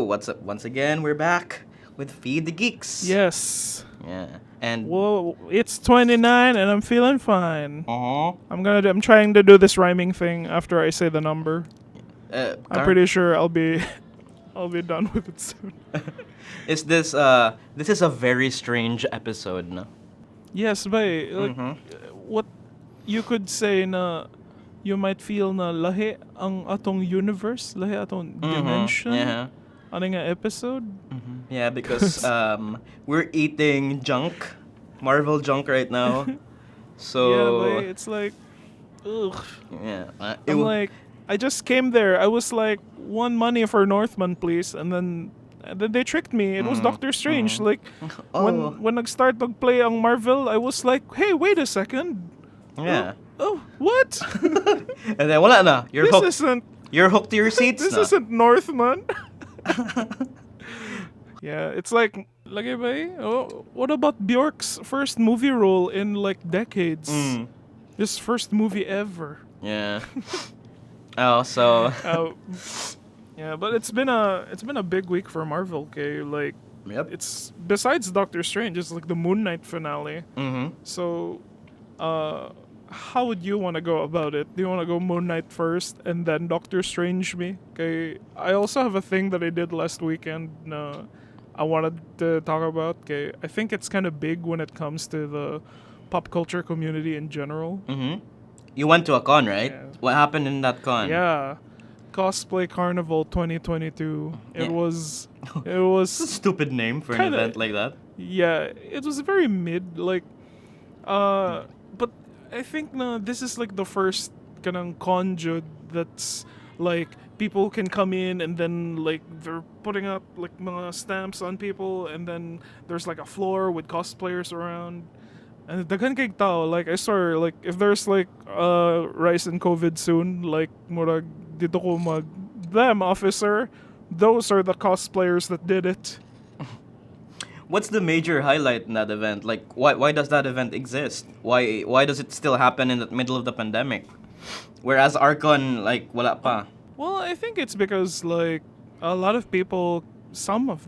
what's up? Once again, we're back with Feed the Geeks. Yes. Yeah. And Whoa, it's 29 and I'm feeling fine. uh-huh. I'm trying to do this rhyming thing after I say the number. I'm pretty sure I'll be done with it soon. Is this is a very strange episode, no? Yes, bay. Like, what you could say na you might feel na lahi ang atong universe, lahi atong dimension. Yeah. Ano nga episode? Yeah, because we're eating junk, Marvel junk right now. So Yeah, bay, it's like ugh. yeah, I'm like, I just came there. I was like, one money for Northman, please, and then they tricked me. It was Doctor Strange. Like, when nag-start play ang Marvel, I was like, hey, wait a second. yeah. Oh, what? And then wala na. You're hooked. Isn't. You're hooked to your seats This na. isn't Northman. Yeah, it's like, lagay ba eh? Oh, what about Bjork's first movie role in like decades? His first movie ever. Yeah. Oh, so Yeah, but it's been a big week for Marvel. Okay, like yep. it's besides Doctor Strange, it's like the Moon Knight finale. So, how would you want to go about it? Do you want to go Moon Knight first and then Doctor Strange me? Okay, I also have a thing that I did last weekend. I wanted to talk about. Okay, I think it's kind of big when it comes to the pop culture community in general. You went to a con, right? Yeah. What happened in that con? Yeah. Cosplay Carnival 2022. Yeah. It was It's a stupid name for an Kinda- event like that. yeah, it was very mid like but I think this is like the first kanang conjud that's like people can come in and then like they're putting up like mga stamps on people and then there's like a floor with cosplayers around. And daghan kay tao, like I swear, like if there's like rise in COVID soon, like murag dito ko mag them officer, those are the cosplayers that did it. What's the major highlight in that event? Like, why does that event exist? Why does it still happen in the middle of the pandemic? Whereas Arcon, like, wala pa. Well, I think it's because like a lot of people, some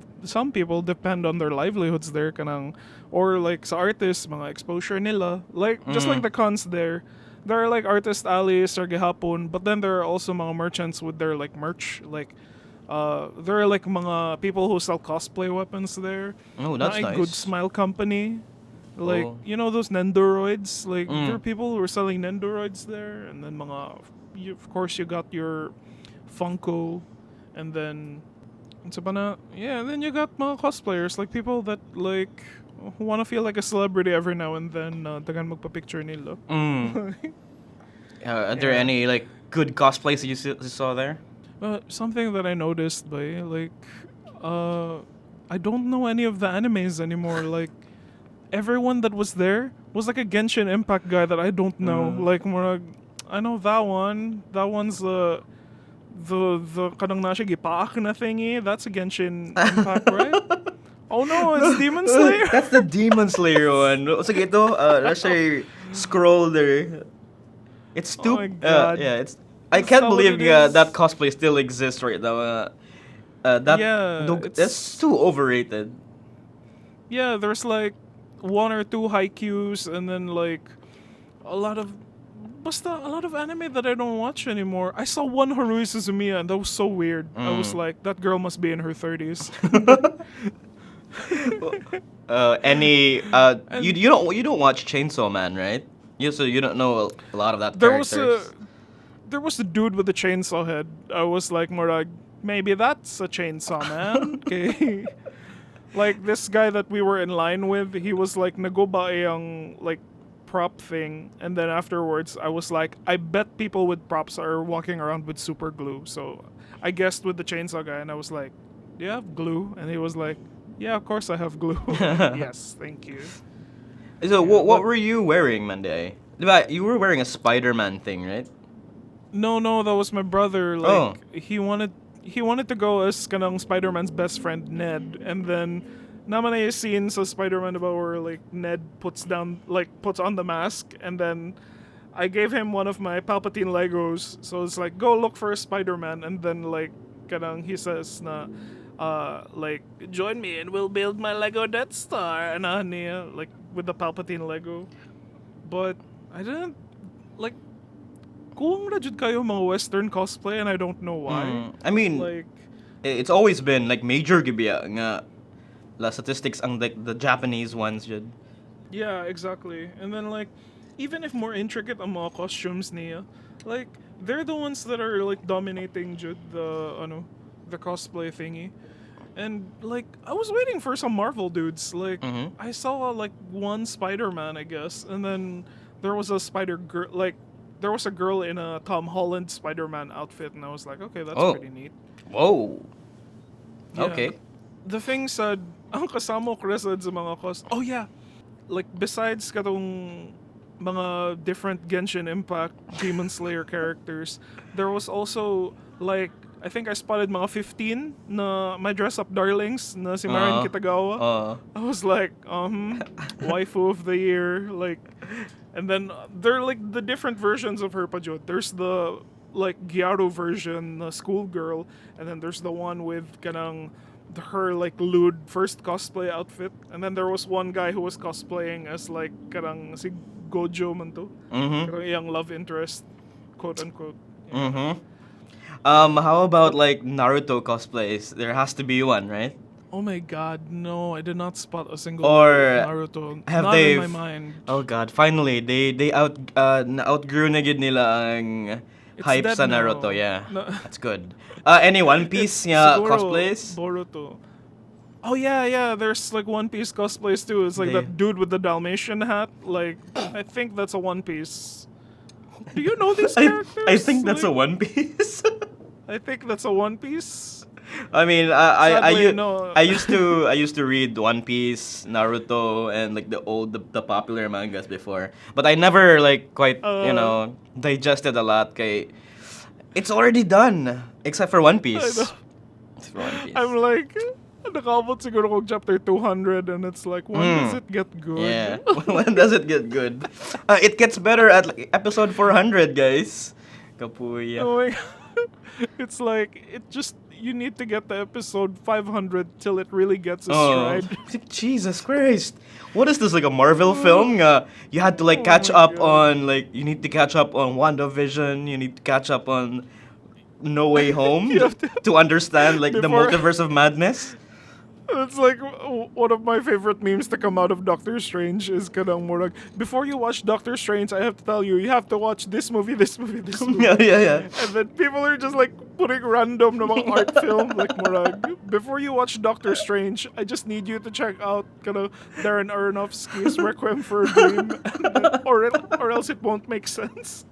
people depend on their livelihoods there, kanang, or like sa artists, mga exposure nila. Like just like the cons there are like artist alleys or gihapon, but then there are also mga merchants with their like merch, like. There are like mga people who sell cosplay weapons there. Oh, that's Mga nice. Good Smile Company. Like, Oh. you know those Nendoroids? Like, there are people who are selling Nendoroids there. And then of course you got your Funko. And then, and then you got mga cosplayers. Like, people that like want to feel like a celebrity every now and then. Dagan magpa-picture nila. Are there any like good cosplays you saw there? Something that I noticed by like I don't know any of the animes anymore. Like everyone that was there was like a Genshin Impact guy that I don't know. Like more I know that one. That one's the kanang na siya gipaak na thingy. That's a Genshin Impact, right? Oh no, it's Demon Slayer. That's the Demon Slayer one. Sige, ito, let's say scroll there. It's too. Oh my God. Yeah, it's. I That's can't not what believe it is. that cosplay still exists right now. Yeah, That's too overrated. Yeah, there's like one or two haikus and then like a lot of anime that I don't watch anymore. I saw one Harui Suzumiya and that was so weird. I was like, that girl must be in her 30s. You don't watch Chainsaw Man, right? So you don't know a lot of that characters. There was a dude with a chainsaw head. I was like more like, maybe that's a chainsaw man. Okay. Like this guy that we were in line with, he was like nagoba yung like prop thing, and then afterwards I was like, I bet people with props are walking around with super glue. So I guessed with the chainsaw guy, and I was like, do you have glue? And he was like, yeah, of course I have glue. Yes, thank you. So what were you wearing, Monday? You were wearing a Spider-Man thing, right? No, that was my brother. Like he wanted to go as kanang Spider-Man's best friend Ned, and then naman na yung scene sa Spider-Man about where like Ned puts on the mask, and then I gave him one of my Palpatine Legos. So it's like, go look for a Spider-Man, and then like kanang he says na like, join me and we'll build my Lego Death Star, niya, like with the Palpatine Lego. But I didn't like. Kuwang na jud kayo mga Western cosplay, and I don't know why. I mean, Like, it's always been like major gibiya nga la statistics ang like the Japanese ones jud. yeah, exactly. And then like, even if more intricate ang mga costumes niya, like they're the ones that are like dominating jud the cosplay thingy. And like I was waiting for some Marvel dudes. Like I saw like one Spider-Man, I guess, and then there was a Spider-Girl. Like there was a girl in a Tom Holland Spider-Man outfit, and I was like, okay, that's pretty neat. Whoa. Yeah. Okay. The thing said, ang kasama ko sa mga oh yeah, like besides katong mga different Genshin Impact Demon Slayer characters, there was also like I think I spotted mga 15 na my dress up darlings na si Marin Kitagawa. I was like, waifu of the year, like, and then they're like the different versions of her pajot. There's the like Gyaro version, the schoolgirl, and then there's the one with kanang her like lewd first cosplay outfit, and then there was one guy who was cosplaying as like kanang si Gojo man to, yung love interest, quote unquote. Yeah. How about like Naruto cosplays? There has to be one, right? Oh my god, no, I did not spot a single Or Naruto. have Not they in my mind. Oh god, finally they outgrew na gid nila ang It's hype dead sa now. Naruto, yeah. No. That's good. Any One Piece Siguro cosplays? Boruto. Oh yeah, there's like One Piece cosplays too. It's like They- that dude with the Dalmatian hat. Like I think that's a One Piece. Do you know these characters? I think that's a Like, One Piece. I think that's a One Piece. I mean, Sadly, no. I used to read One Piece, Naruto, and like the popular mangas before, but I never like quite digested a lot. Kay it's already done except for One Piece. I know. Except for One Piece. I'm like, nakaabot siguro kong chapter 200 and it's like, when does it get good? Yeah. When does it get good? It gets better at like, episode 400, guys. Kapuya. Oh my god. It's like, you need to get to episode 500 till it really gets a stride. Jesus Christ. What is this, like a Marvel film? You had to like catch my up God. on, like, you need to catch up on WandaVision, you need to catch up on No Way Home You have to understand, like, the Before- Multiverse of Madness. It's like one of my favorite memes to come out of Doctor Strange is kanang murag, before you watch Doctor Strange, I have to tell you, you have to watch this movie, this movie, this movie. Yeah. And then people are just like putting random na mga art film like murag. Before you watch Doctor Strange, I just need you to check out kind of Darren Aronofsky's Requiem for a Dream, and then, or else it won't make sense.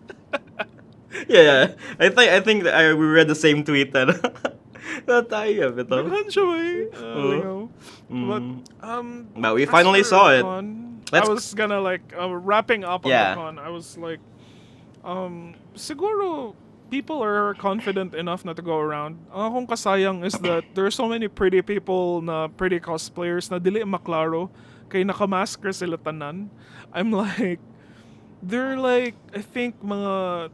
Yeah. I think that we read the same tweet. Tayo, bito. Naghan siya eh. Lingaw. But we finally after saw the it. con, I Let's- was gonna like wrapping up on Yeah. the con. I was like, siguro people are confident enough na to go around. Ang akong kasayang is that there are so many pretty people na pretty cosplayers na dili maklaro kay nakamask ra sila tanan. I'm like, they're like, I think mga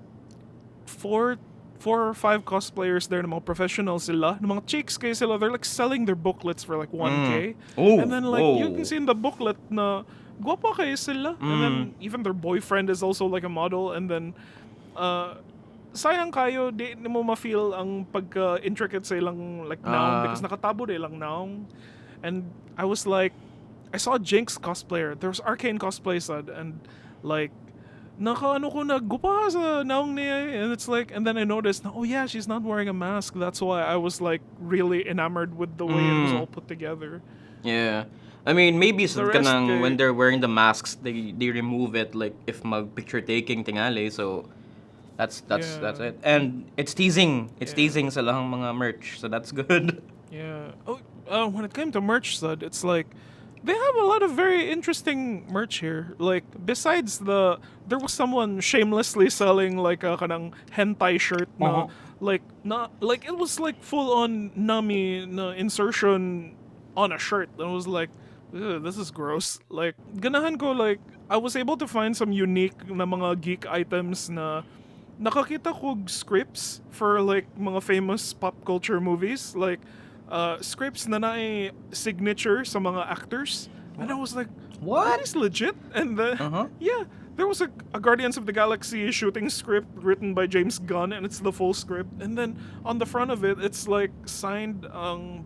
four or five cosplayers there na mga professional sila. Na mga chicks kayo sila, they're like selling their booklets for like 1K. Ooh, And then like you whoa. can see in the booklet na guwapa kayo sila. And then even their boyfriend is also like a model. And then sayang kayo, di mo ma-feel ang pagka-intricate sa ilang like naong because nakatabo na ilang naong. And I was like, I saw a Jinx cosplayer. There was Arcane cosplay sad and like nakaano ko naggupa sa naong niya and it's like, and then I noticed, oh yeah, she's not wearing a mask. That's why I was like really enamored with the way it was all put together. Yeah. I mean, maybe The rest kay- when they're wearing the masks, they remove it like if mag picture taking tingali. So that's Yeah. it. And it's teasing. It's Yeah. teasing sa lahang mga merch. So that's good. Yeah. Oh, when it came to merch, Sud, it's like they have a lot of very interesting merch here. Like besides there was someone shamelessly selling like a kanang hentai shirt na like it was like full on nami na insertion on a shirt. And I was like, "Ugh, this is gross." Like ganahan ko like I was able to find some unique na mga geek items na nakakita ko scripts for like mga famous pop culture movies like scripts na naay signature sa mga actors. And I was like, What? that is legit. And yeah, there was a Guardians of the Galaxy shooting script written by James Gunn, and it's the full script. And then on the front of it, it's like signed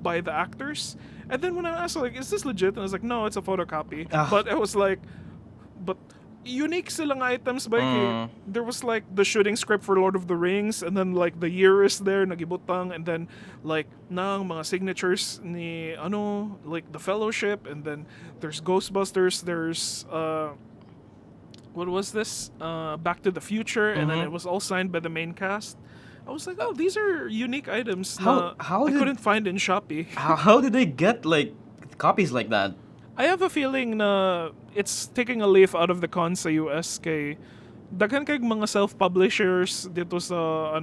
by the actors. And then when I asked, like, is this legit? And I was like, no, it's a photocopy. But it was like, but unique silang items ba there was like the shooting script for Lord of the Rings, and then like the year is there nagibutang, and then like nang mga signatures ni like the Fellowship, and then there's Ghostbusters, there's what was this Back to the Future, and then it was all signed by the main cast. I was like, oh, these are unique items How I did- couldn't find in Shopee. How did they get like copies like that? I have a feeling na it's taking a leaf out of the cons sa US kay daghan kay mga self-publishers dito sa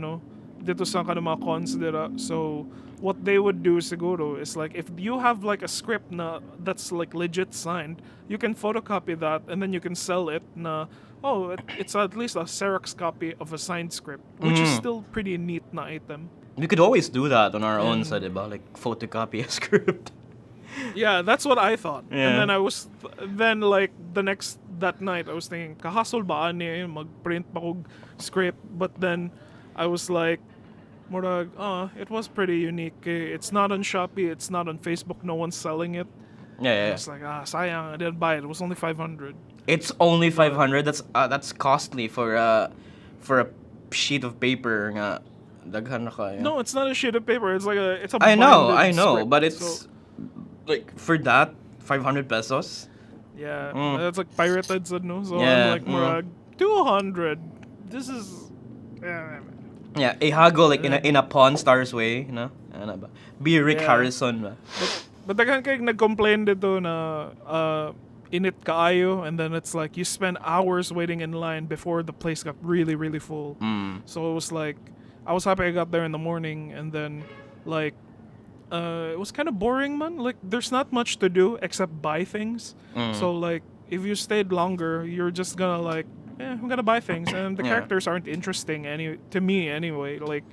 dito sa kanang mga cons dira. So what they would do siguro is like if you have like a script na that's like legit signed, you can photocopy that and then you can sell it na it's at least a Xerox copy of a signed script, which is still pretty neat na item. We could always do that on our own side, diba? Like photocopy a script. Yeah, that's what I thought. Yeah. And then I was then like that night I was thinking kahasol ba ani magprint pa kog script, but then I was like murag it was pretty unique. It's not on Shopee, it's not on Facebook, no one's selling it. Yeah. It's like sayang, I didn't buy it. It was only 500. It's only 500. That's costly for a sheet of paper nga daghan na kaya. No, it's not a sheet of paper. It's like it's a I know, binded script. but it's So, like for that 500 pesos. yeah, it's like pirated no. So Yeah, I'm like murag 200. This is Yeah, ihago like in a Pawn Stars way, you know? Ano ba? Be Rick Yeah. Harrison ba? But daghan kay nag-complain dito na init kaayo, and then it's like you spend hours waiting in line before the place got really really full. So it was like I was happy I got there in the morning, and then like it was kind of boring, man. Like there's not much to do except buy things. So like if you stayed longer, you're just gonna like I'm gonna buy things, and the Yeah. characters aren't interesting to me anyway. Like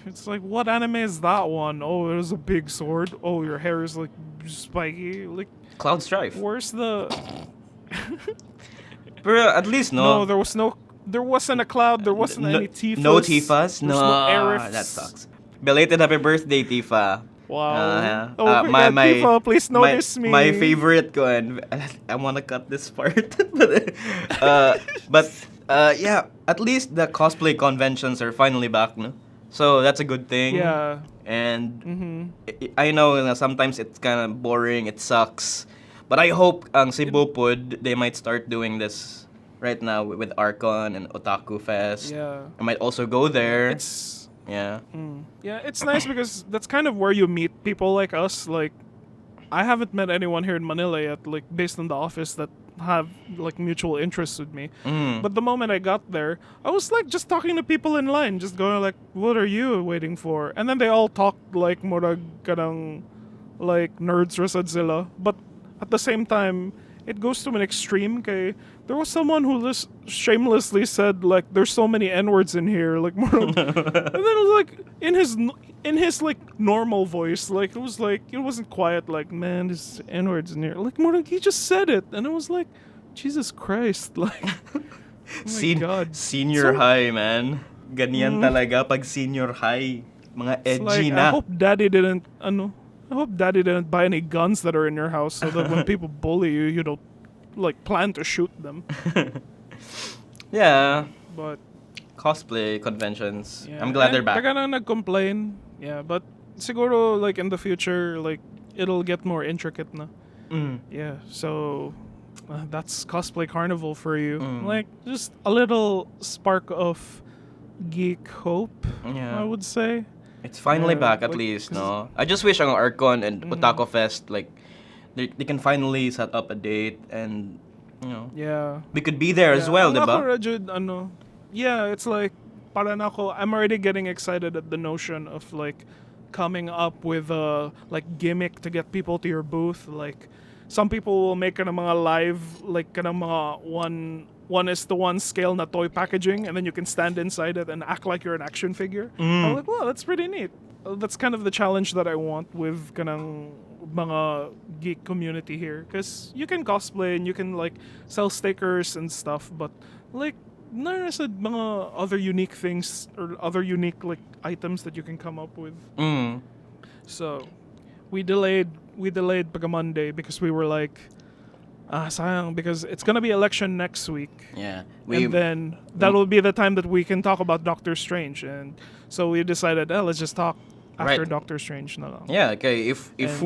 it's like, what anime is that one? Oh, there's a big sword. Oh, your hair is like spiky. Like Cloud Strife. where's the Pero at least no. there wasn't a cloud, there wasn't any Tifas. No Tifas? There's no Aeriths. That sucks. Belated happy birthday, Tifa. Wow. My Tifa, please notice me. My favorite ko, and I wanna cut this part. but yeah, at least the cosplay conventions are finally back, no? So that's a good thing. Yeah. And I know na sometimes it's kind of boring, it sucks. But I hope ang Cebupod, they might start doing this right now with Archon and Otaku Fest. Yeah. I might also go there. Yeah, it's nice because that's kind of where you meet people like us. Like, I haven't met anyone here in Manila yet, like, based on the office that have, like, mutual interests with me. But the moment I got there, I was, like, just talking to people in line, just going, like, what are you waiting for? And then they all talked, like, murag kanang, like, nerds rasad sila. But at the same time, it goes to an extreme. Kay, there was someone who shamelessly said like, "There's so many N-words in here." Like, and then it was like in his like normal voice, like it wasn't quiet. Like, man, there's N-words in here. Like, more like he just said it, and it was like, Jesus Christ, like, oh my God, Senior high, man. Ganyan talaga pag senior high. Mga It's edgy like, na. I hope Daddy didn't buy any guns that are in your house, so that when people bully you, you don't like plan to shoot them. Yeah. But Cosplay conventions. yeah, I'm glad they're back. Taga na nag-complain. Yeah, but siguro like in the future, like it'll get more intricate na. Yeah, so that's Cosplay Carnival for you. Like just a little spark of geek hope, Yeah. I would say. It's finally Yeah, back at like, least, no? I just wish ang Archon and Otaku Fest, like, they can finally set up a date and, you know, Yeah. we could be there as well, Ang diba? ako, Rajud, yeah, it's like, para na ako, I'm already getting excited at the notion of like coming up with a like gimmick to get people to your booth. Like, some people will make kanang mga live, like kanang mga 1:1 scale na toy packaging, and then you can stand inside it and act like you're an action figure. I'm like, wow, that's pretty neat. that's kind of the challenge that I want with kanang mga geek community here, because you can cosplay and you can like sell stickers and stuff, but like there's mga other unique things or other unique like items that you can come up with. Mm. So we delayed pagka Monday because we were like, sayang, because it's gonna be election next week. Yeah. And then that will be the time that we can talk about Doctor Strange, and so we decided, let's just talk after Right. Doctor Strange na lang. Yeah, okay. If And-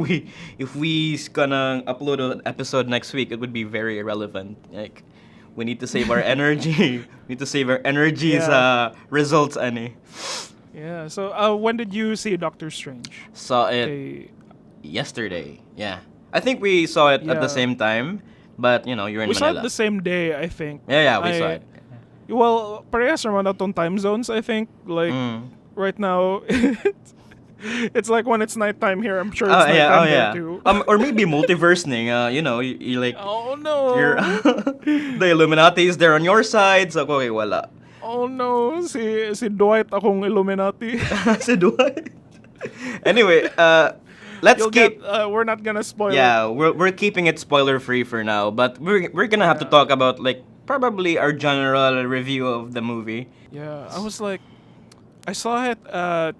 we gonna upload an episode next week, it would be very irrelevant. Like, we need to save our energy. We need to save our energy sa results, ani. Yeah. So when did you see Doctor Strange? Saw it Okay. yesterday. Yeah, I think we saw it at the Yeah. same time, but you're in We saw Manila. it the same day, I think. Yeah, we saw it. Well, parehas naman atong time zones, I think. Like right now, it's like when it's nighttime here. I'm sure it's nighttime there too. Or maybe multiverse ning. You like Oh no! you're the Illuminati is there on your side. So okay, wala. Oh no! Si Dwight akong Illuminati. Si Dwight. Anyway, let's keep. We're not gonna spoil it. Yeah, we're keeping it spoiler free for now, but we're gonna have to talk about like probably our general review of the movie. Yeah, I was like, I saw it at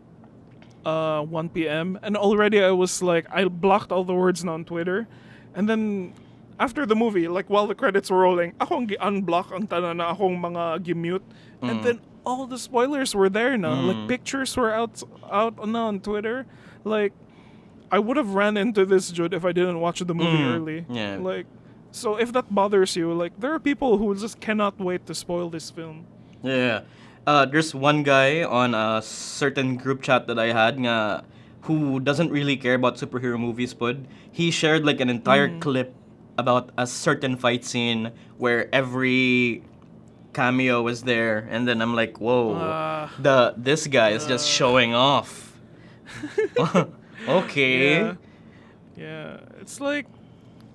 1 p.m. and already I was like, I blocked all the words on Twitter, and then after the movie, like while the credits were rolling, akong gi-unblock ang tanan na akong mga gi-mute, and then all the spoilers were there na. Like pictures were out on Twitter. Like I would have ran into this, Jude, if I didn't watch the movie early. Yeah. Like, so if that bothers you, like there are people who just cannot wait to spoil this film. Yeah. There's one guy on a certain group chat that I had nga who doesn't really care about superhero movies, but he shared like an entire clip about a certain fight scene where every cameo was there, and then I'm like, whoa, this guy is just showing off. Okay. Yeah. It's like,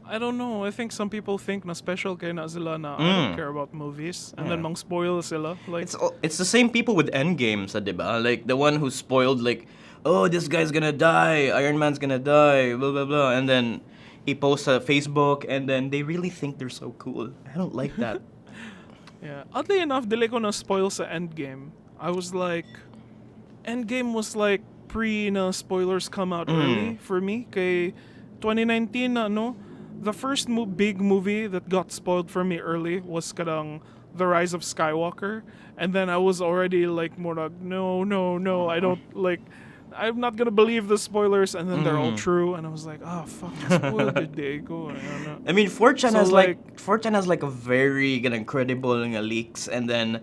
I don't know. I think some people think na special kay na sila na I don't care about movies, and then mang spoil sila. Like, It's the same people with Endgame, sa diba? Like the one who spoiled like, oh, this guy's gonna die, Iron Man's gonna die, blah blah blah, and then he posts a Facebook, and then they really think they're so cool. I don't like that. yeah. Oddly enough, dili ko na spoil sa Endgame. I was like, Endgame was like pre na spoilers come out early for me. Kay 2019 na the first big movie that got spoiled for me early was kadang The Rise of Skywalker, and then I was already like more like no, I don't like. I'm not gonna believe the spoilers, and then they're all true, and I was like, oh fuck, I spoiled it, Diego. I mean, 4chan So, has like 4chan has like a very incredible leaks, and then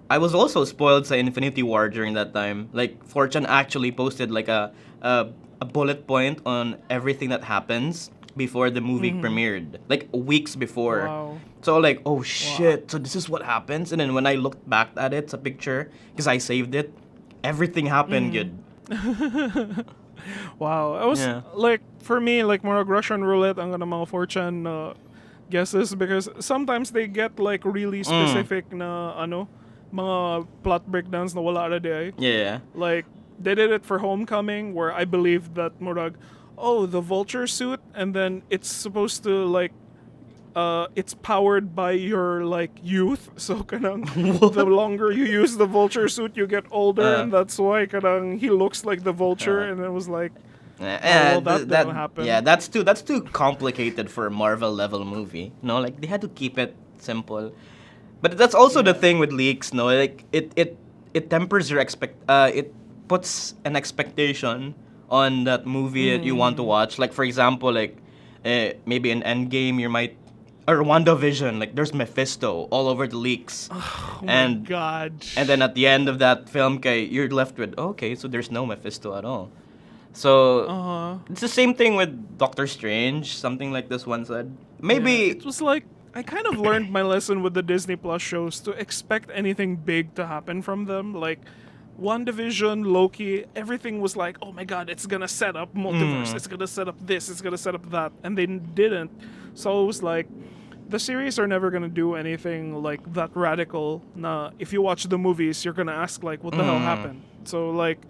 I was also spoiled sa Infinity War during that time. Like 4chan actually posted like a bullet point on everything that happens before the movie premiered, like weeks before. Wow. So like, oh shit, so this is what happens. And then when I looked back at it, it's a picture, because I saved it, everything happened good. Wow, I was like, for me, like more Russian roulette ang mga 4chan guesses, because sometimes they get like really specific na mga plot breakdowns na wala na di. Yeah. Like they did it for Homecoming, where I believe that murag, oh, the vulture suit, and then it's supposed to like it's powered by your like youth, so kanang the longer you use the vulture suit you get older, and that's why kanang he looks like the vulture, and it was like well, that didn't happen. Yeah, that's too complicated for a Marvel level movie. No, like they had to keep it simple. But that's also the thing with leaks, no? Like it tempers your it puts an expectation on that movie that you want to watch. Like for example, like maybe in Endgame you might, or WandaVision, like there's Mephisto all over the leaks. Oh and my god. And then at the end of that film, you're left with, okay, so there's no Mephisto at all. So it's the same thing with Doctor Strange, something like this one said. Maybe it was like I kind of learned my lesson with the Disney Plus shows to expect anything big to happen from them. Like WandaVision, Loki, everything was like, oh my god, it's gonna set up multiverse, it's gonna set up this, it's gonna set up that, and they didn't. So it was like, the series are never gonna do anything like that radical. Nah, if you watch the movies, you're gonna ask like, what the hell happened? So like,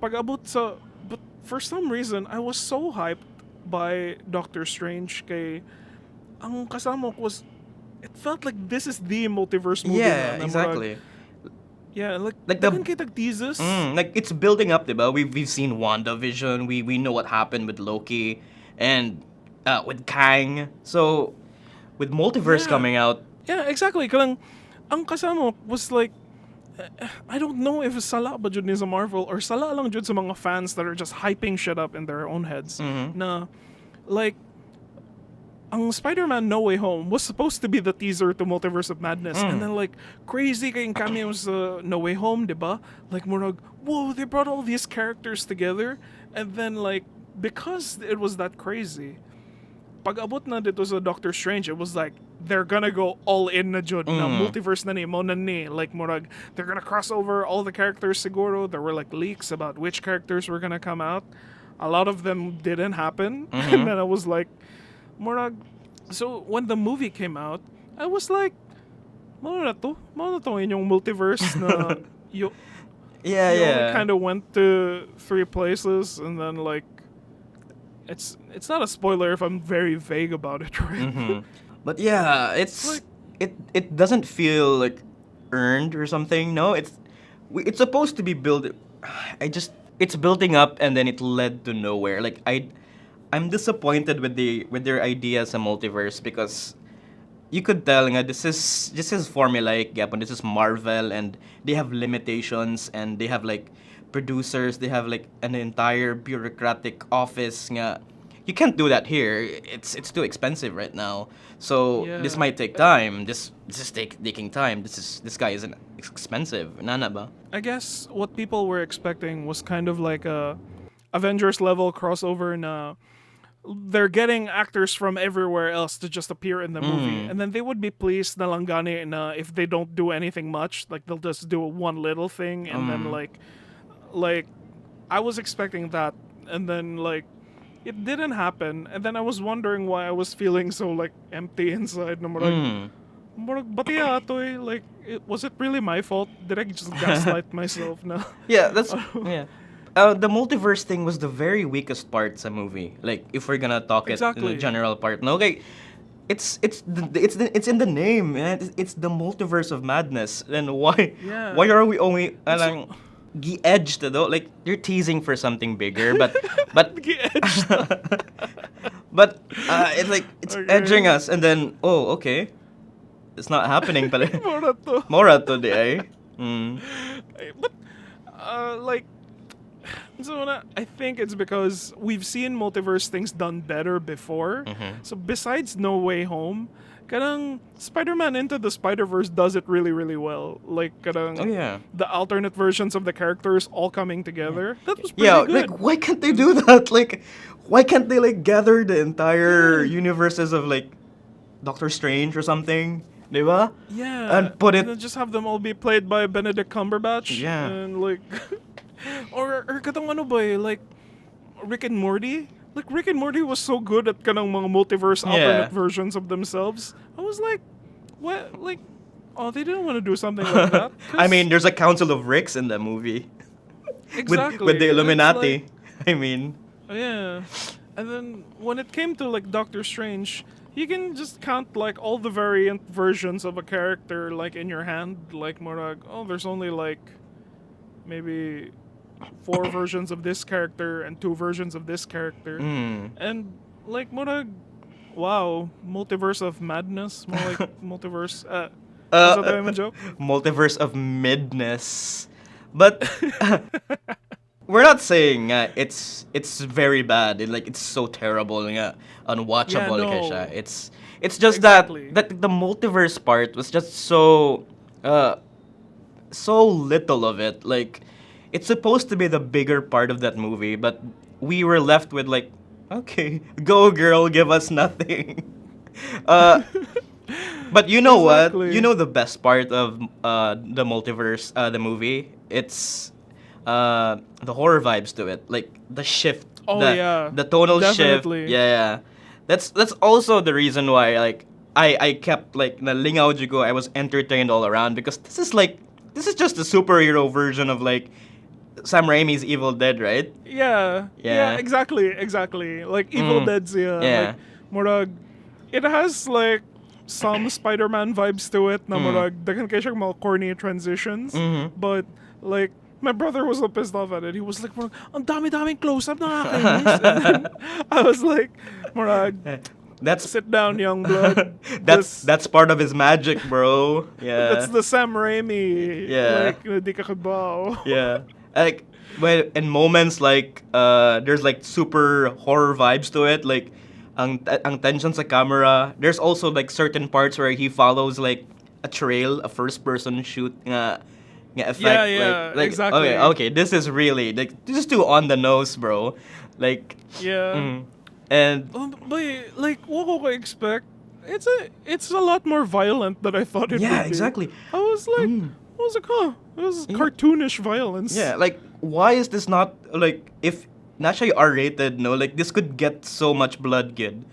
pag-abot sa... But for some reason, I was so hyped by Doctor Strange kay ang kasama ko was... It felt like this is the multiverse movie Yeah, na exactly. Yeah, like the- dagan kay tag-teases. Like it's building up, diba? We've seen WandaVision. We know what happened with Loki and with Kang. So with Multiverse Yeah. coming out, Yeah, exactly. Kanang ang kasama was like I don't know if sala ba jud ni sa Marvel or sala lang jud sa mga fans that are just hyping shit up in their own heads. Na like ang Spider-Man No Way Home was supposed to be the teaser to Multiverse of Madness. And then like crazy kayong cameos No Way Home, diba? Like murag, whoa, they brought all these characters together. And then like because it was that crazy, pag abot na dito sa Doctor Strange, it was like they're gonna go all in na jud na multiverse na ni mo na ni, like murag they're gonna cross over all the characters siguro. There were like leaks about which characters were gonna come out. A lot of them didn't happen. And then I was like murag, so when the movie came out, I was like mao na to inyong multiverse na you kind of went to three places. And then like it's not a spoiler if I'm very vague about it, right? but yeah, it's Like- it doesn't feel like earned or something. No, it's supposed to be built. It's building up and then it led to nowhere. Like I'm disappointed with their ideas and multiverse because you could tell nga this is formulaic, yeah, but this is Marvel and they have limitations and they have like producers, they have like an entire bureaucratic office nga. You can't do that here. It's too expensive right now. So this Yeah. might take time. This is taking time. This guy isn't expensive. Nana ba? I guess what people were expecting was kind of like a Avengers level crossover na they're getting actors from everywhere else to just appear in the movie. And then they would be pleased na lang gani na if they don't do anything much, like they'll just do one little thing and then like I was expecting that and then like it didn't happen and then I was wondering why I was feeling so like empty inside na murag bati ato eh. Like was it really my fault? Did I just gaslight myself na? Yeah, that's yeah. The multiverse thing was the very weakest part sa movie. Like if we're gonna talk it in Exactly. the general part, no, okay, it's in the name, man. It's the Multiverse of Madness. Then why Yeah. why are we only gi-edged though? Like you're teasing for something bigger, but Gi-edged. but it's like it's Okay. edging us, and then okay, it's not happening. Pala. Mura to. Mora to di ay. Mm. But like so I think it's because we've seen multiverse things done better before. So besides No Way Home, kanang Spider-Man Into the Spider-Verse does it really, really well. Like kanang Oh yeah. the alternate versions of the characters all coming together. That was pretty Yeah, good. like why can't they do that? Like, why can't they like gather the entire universes of like Doctor Strange or something, diba? Yeah, And put it- then just have them all be played by Benedict Cumberbatch. Yeah. And like, or katong ano ba eh, like Rick and Morty. Like Rick and Morty was so good at kanang mga multiverse alternate versions of themselves. I was like, what? Like, oh, they didn't want to do something like that. I mean, there's a council of Ricks in the movie exactly with the It's Illuminati. like- I mean, yeah. And then when it came to like Doctor Strange, you can just count like all the variant versions of a character like in your hand. Like Morag, oh, there's only like maybe 4 versions of this character and 2 versions of this character. And like Morag, wow, Multiverse of Madness, more like Multiverse. Was that a joke? Multiverse of Mid-ness. But we're not saying it's very bad. It's so terrible, unwatchable. Yeah, no. Siya. It's just Exactly. that the multiverse part was just so so little of it. Like it's supposed to be the bigger part of that movie, but we were left with like, okay, go girl, give us nothing. But you know what? Exactly. You know the best part of the multiverse, the movie? It's the horror vibes to it. Like the shift. Oh, the, yeah. The tonal Definitely. shift. Yeah. That's also the reason why like I kept like na lingaw jugo, I was entertained all around because this is just a superhero version of like Sam Raimi's Evil Dead, right? Yeah. Yeah. Exactly. Like Evil Dead's Yeah. like murag it has like some Spider-Man vibes to it na murag dagan kay siyang mga corny transitions, but like my brother was so pissed off at it. He was like, murag, ang dami-daming close-up nakakainis. And then I was like, murag, That's sit down, young blood. that's part of his magic, bro. Yeah. That's the Sam Raimi. Yeah. Like, di ka kabaw. Yeah. Like when in moments like there's like super horror vibes to it, like ang tension sa camera. There's also like certain parts where he follows like a trail, a first person shoot nga effect. Yeah, like exactly. Okay, this is really like this is too on the nose, bro. Like Yeah. and But like, what ko expect? It's a lot more violent than I thought it would be. yeah, exactly. I was like, it was cartoonish violence. Yeah, like why is this not like if not siya R-rated, no? Like this could get so much blood, kid.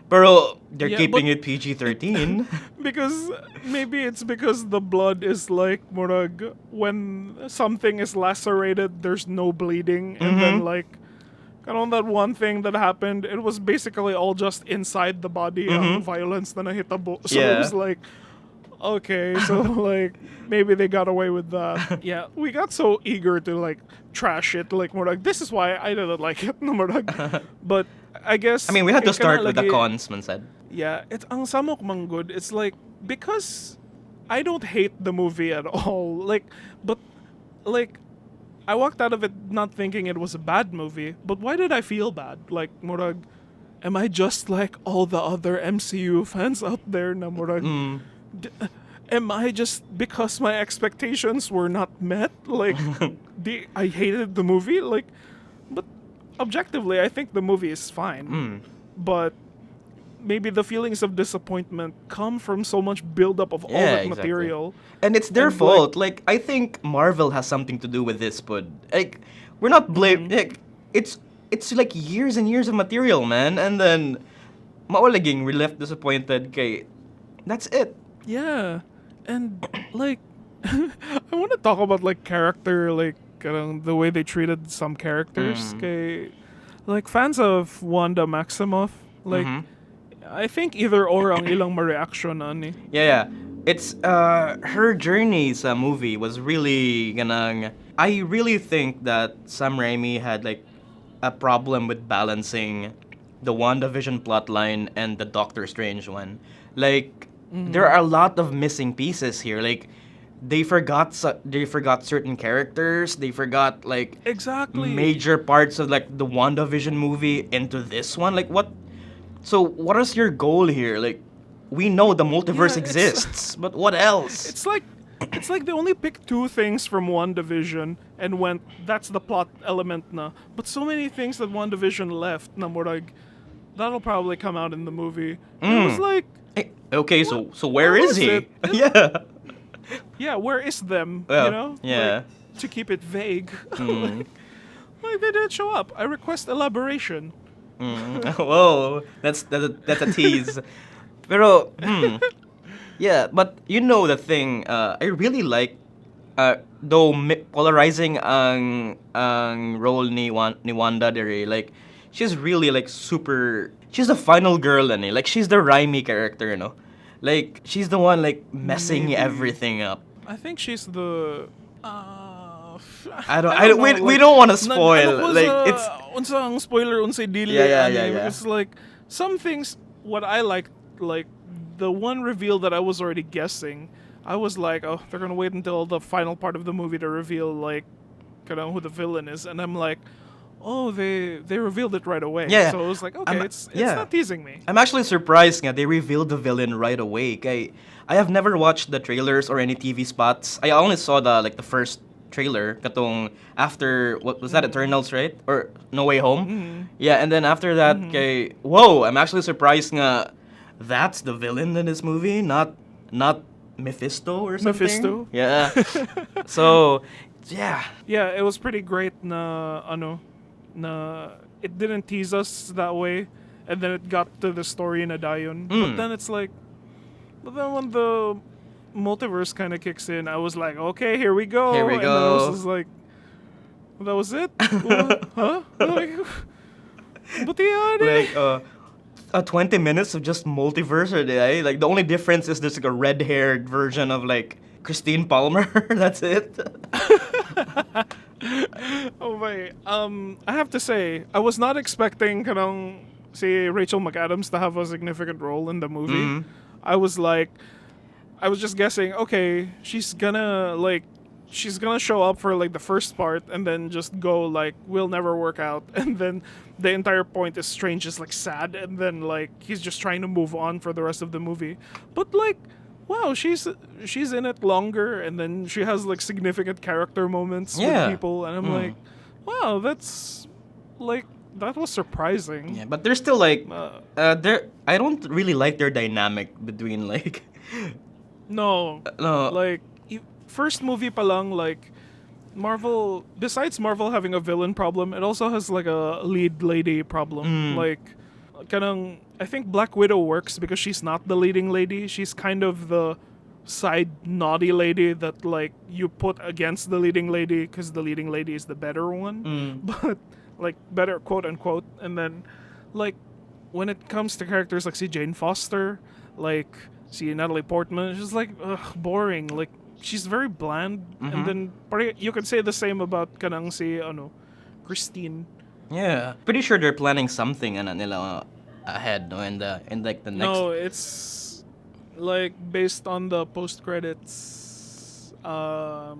Pero they're Yeah, keeping but- it PG-13. Because maybe it's because the blood is like murag when something is lacerated, there's no bleeding, and then like kind of that one thing that happened, it was basically all just inside the body violence na nahitabo. So it Yeah. was like, okay, so like maybe they got away with that. Yeah, we got so eager to like trash it, like murag this is why I didn't like it, no murag. But I guess I mean, we had to it kinda start with the lagi- cons, man said. Yeah, it's ang samok man good. It's like because I don't hate the movie at all. Like, but like I walked out of it not thinking it was a bad movie. But why did I feel bad? Like, murag, am I just like all the other MCU fans out there? Na murag, am I just because my expectations were not met? Like, I hated the movie. Like, but objectively, I think the movie is fine. But maybe the feelings of disappointment come from so much buildup of all Yeah, that exactly. material. And it's their And, like- fault. Like, I think Marvel has something to do with this, but like we're not blame. Like, it's like years and years of material, man. And then maulaging we're left disappointed. Kay, that's it. Yeah, and like I want to talk about like character, like the way they treated some characters. Kay, like fans of Wanda Maximoff, like I think either or ang ilang ma-reaction ani. Yeah. It's her journey sa movie was really ganang. I really think that Sam Raimi had like a problem with balancing the WandaVision plotline and the Doctor Strange one. Like there are a lot of missing pieces here. Like they forgot certain characters. They forgot like Exactly. major parts of like the WandaVision movie into this one. Like what? So what is your goal here? Like we know the multiverse Yeah, it's- exists, but what else? It's like they only picked two things from WandaVision and went, that's the plot element na. But so many things that WandaVision left na murag, that'll probably come out in the movie. It was like, Hey, okay, so where what is was he? it? Yeah. yeah, where is them? Well, you know? yeah. Like, to keep it vague. like they didn't show up. I request elaboration. Whoa, that's a tease. Pero yeah, but you know the thing. I really like though polarizing ang role ni Wanda dere. Like she's really like super. She's the final girl, ani. Like she's the Raimi character, you know. Like she's the one like messing Maybe. everything up. I think she's the. I don't. We don't want to spoil. Like it's. Unsang spoiler unsay dili. Yeah. Because like some things, what I like the one reveal that I was already guessing, I was like, oh, they're gonna wait until the final part of the movie to reveal like, who the villain is, and I'm like, oh, they revealed it right away. Yeah. So I was like, okay, it's yeah. not teasing me. I'm actually surprised nga they revealed the villain right away. I have never watched the trailers or any TV spots. I only saw the first trailer katong after what was that Eternals, right? Or No Way Home? Yeah, and then after that kay whoa, I'm actually surprised nga that's the villain in this movie, not Mephisto or something. Mephisto? Yeah. So, yeah. Yeah, it was pretty great na it didn't tease us that way, and then it got to the story in a dayon. But then it's like, but then when the multiverse kind of kicks in, I was like, okay, here we go. Here we And then I was go. just like, That was it? Huh? Like, buti yan eh. Like 20 minutes of just multiverse or eh? Like the only difference is there's like a red-haired version of like Christine Palmer. That's it. Oh my. I have to say, I was not expecting kanang si Rachel McAdams to have a significant role in the movie. I was just guessing, okay, she's gonna show up for like the first part and then just go like we'll never work out, and then the entire point is Strange is like sad, and then like he's just trying to move on for the rest of the movie. But like, wow, she's in it longer, and then she has like significant character moments Yeah. with people, and I'm like, wow, that's like that was surprising. Yeah, but there's still like I don't really like their dynamic between like No, no. like first movie pa lang, like Marvel, besides Marvel having a villain problem, it also has like a lead lady problem. Like kanang I think Black Widow works because she's not the leading lady. She's kind of the side naughty lady that like you put against the leading lady because the leading lady is the better one. But like better quote unquote. And then like when it comes to characters like si Jane Foster, like si Natalie Portman, it's just like boring. Like she's very bland. And then you could say the same about kanang si Christine. Yeah, pretty sure they're planning something nila ahead, no, in like the next. No, it's like based on the post credits. I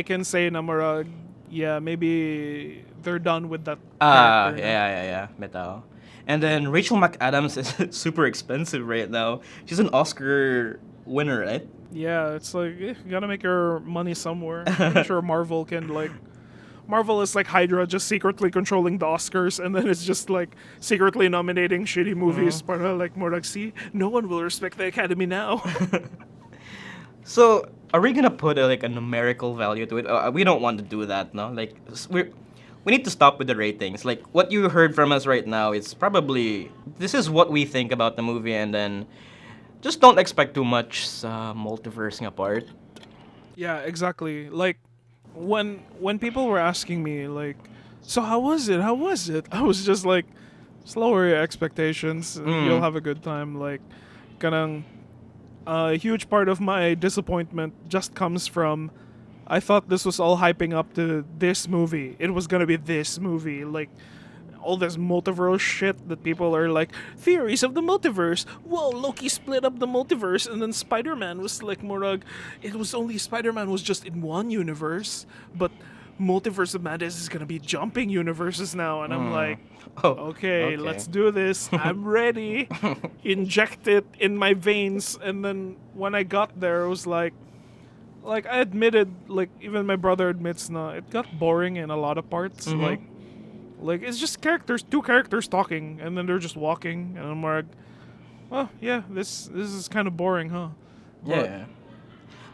can say na murag, yeah, maybe they're done with that. character na. Yeah, Metao. And then Rachel McAdams is super expensive right now. She's an Oscar winner, right? Yeah, it's like you gotta make your money somewhere. I'm sure Marvel can like. Marvel is like Hydra, just secretly controlling the Oscars, and then it's just like secretly nominating shitty movies. Para like more like, see, no one will respect the Academy now. So, are we gonna put like a numerical value to it? We don't want to do that, no. Like we need to stop with the ratings. Like what you heard from us right now, it's probably this is what we think about the movie, and then just don't expect too much sa multiverse nga part. Yeah, exactly. Like when people were asking me like, so how was it? How was it? I was just like, just lower your expectations. And you'll have a good time. Like, kanang a huge part of my disappointment just comes from I thought this was all hyping up to this movie. It was gonna be this movie. Like all this multiverse shit that people are like, theories of the multiverse. Whoa, Loki split up the multiverse, and then Spider-Man was like more it was only Spider-Man was just in one universe, but Multiverse of Madness is gonna be jumping universes now, and I'm like, okay, let's do this. I'm ready. Inject it in my veins, and then when I got there, it was like I admitted, like even my brother admits, na it got boring in a lot of parts, Like it's just two characters talking, and then they're just walking, and I'm like, well, yeah, this is kind of boring, huh? Yeah.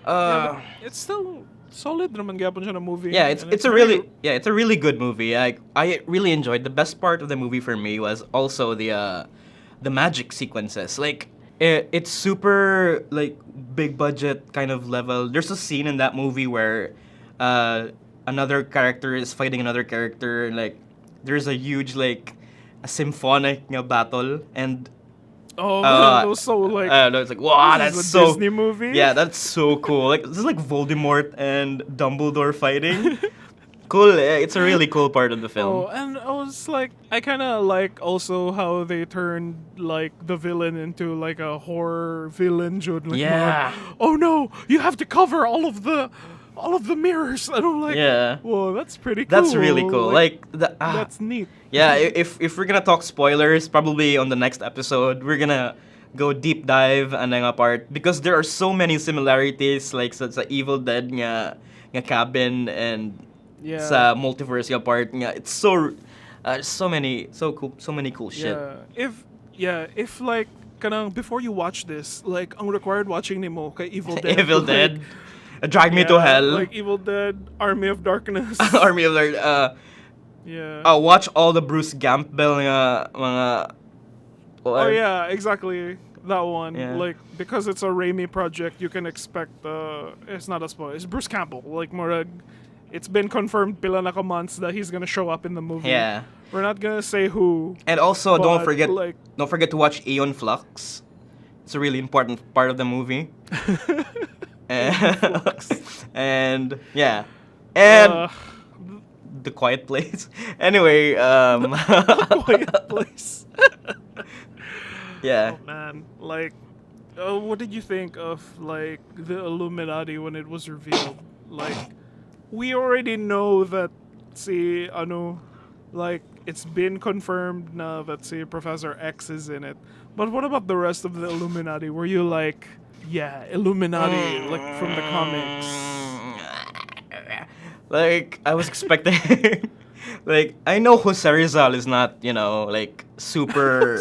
But it's still solid naman gyapon siya na movie. Yeah, and it's a really good movie. I really enjoyed. The best part of the movie for me was also the magic sequences. Like it's super like big budget kind of level. There's a scene in that movie where another character is fighting another character, and like there's a huge like a symphonic battle, and that was so like no, it's like wow, this that's is a so Disney movie. Yeah, that's so cool. Like this is like Voldemort and Dumbledore fighting. Cool. It's a really cool part of the film. Oh, and I was like, I kind of like also how they turned like the villain into like a horror villain. Like, Yeah. oh no, you have to cover all of the mirrors. And I'm like, Yeah. whoa, that's pretty cool. That's really cool. Like that's neat. Yeah, if we're gonna talk spoilers, probably on the next episode, we're gonna go deep dive and nga part because there are so many similarities, like sa Evil Dead nga cabin and sa multiverse nga part nga. It's so many cool shit. If like kanang before you watch this, like ang required watching nimo kay Evil Dead. Evil Dead. Drag Me to Hell. Like Evil Dead, Army of Darkness. Army of Darkness. Watch all the Bruce Campbell nga mga. Oh yeah, exactly. That one. Yeah. Like because it's a Raimi project, you can expect it's not a spoiler. It's Bruce Campbell. Like more it's been confirmed pila na ka months that he's gonna show up in the movie. Yeah. We're not gonna say who. And also, don't but, forget like, to watch Aeon Flux. It's a really important part of the movie. And yeah, and The Quiet Place. Anyway, Quiet Place. yeah. Oh man, like, what did you think of like the Illuminati when it was revealed? Like, we already know that like it's been confirmed now that Professor X is in it. But what about the rest of the Illuminati? Were you like, yeah, Illuminati, like from the comics? Like, I was expecting. Like, I know Jose Rizal is not, like, super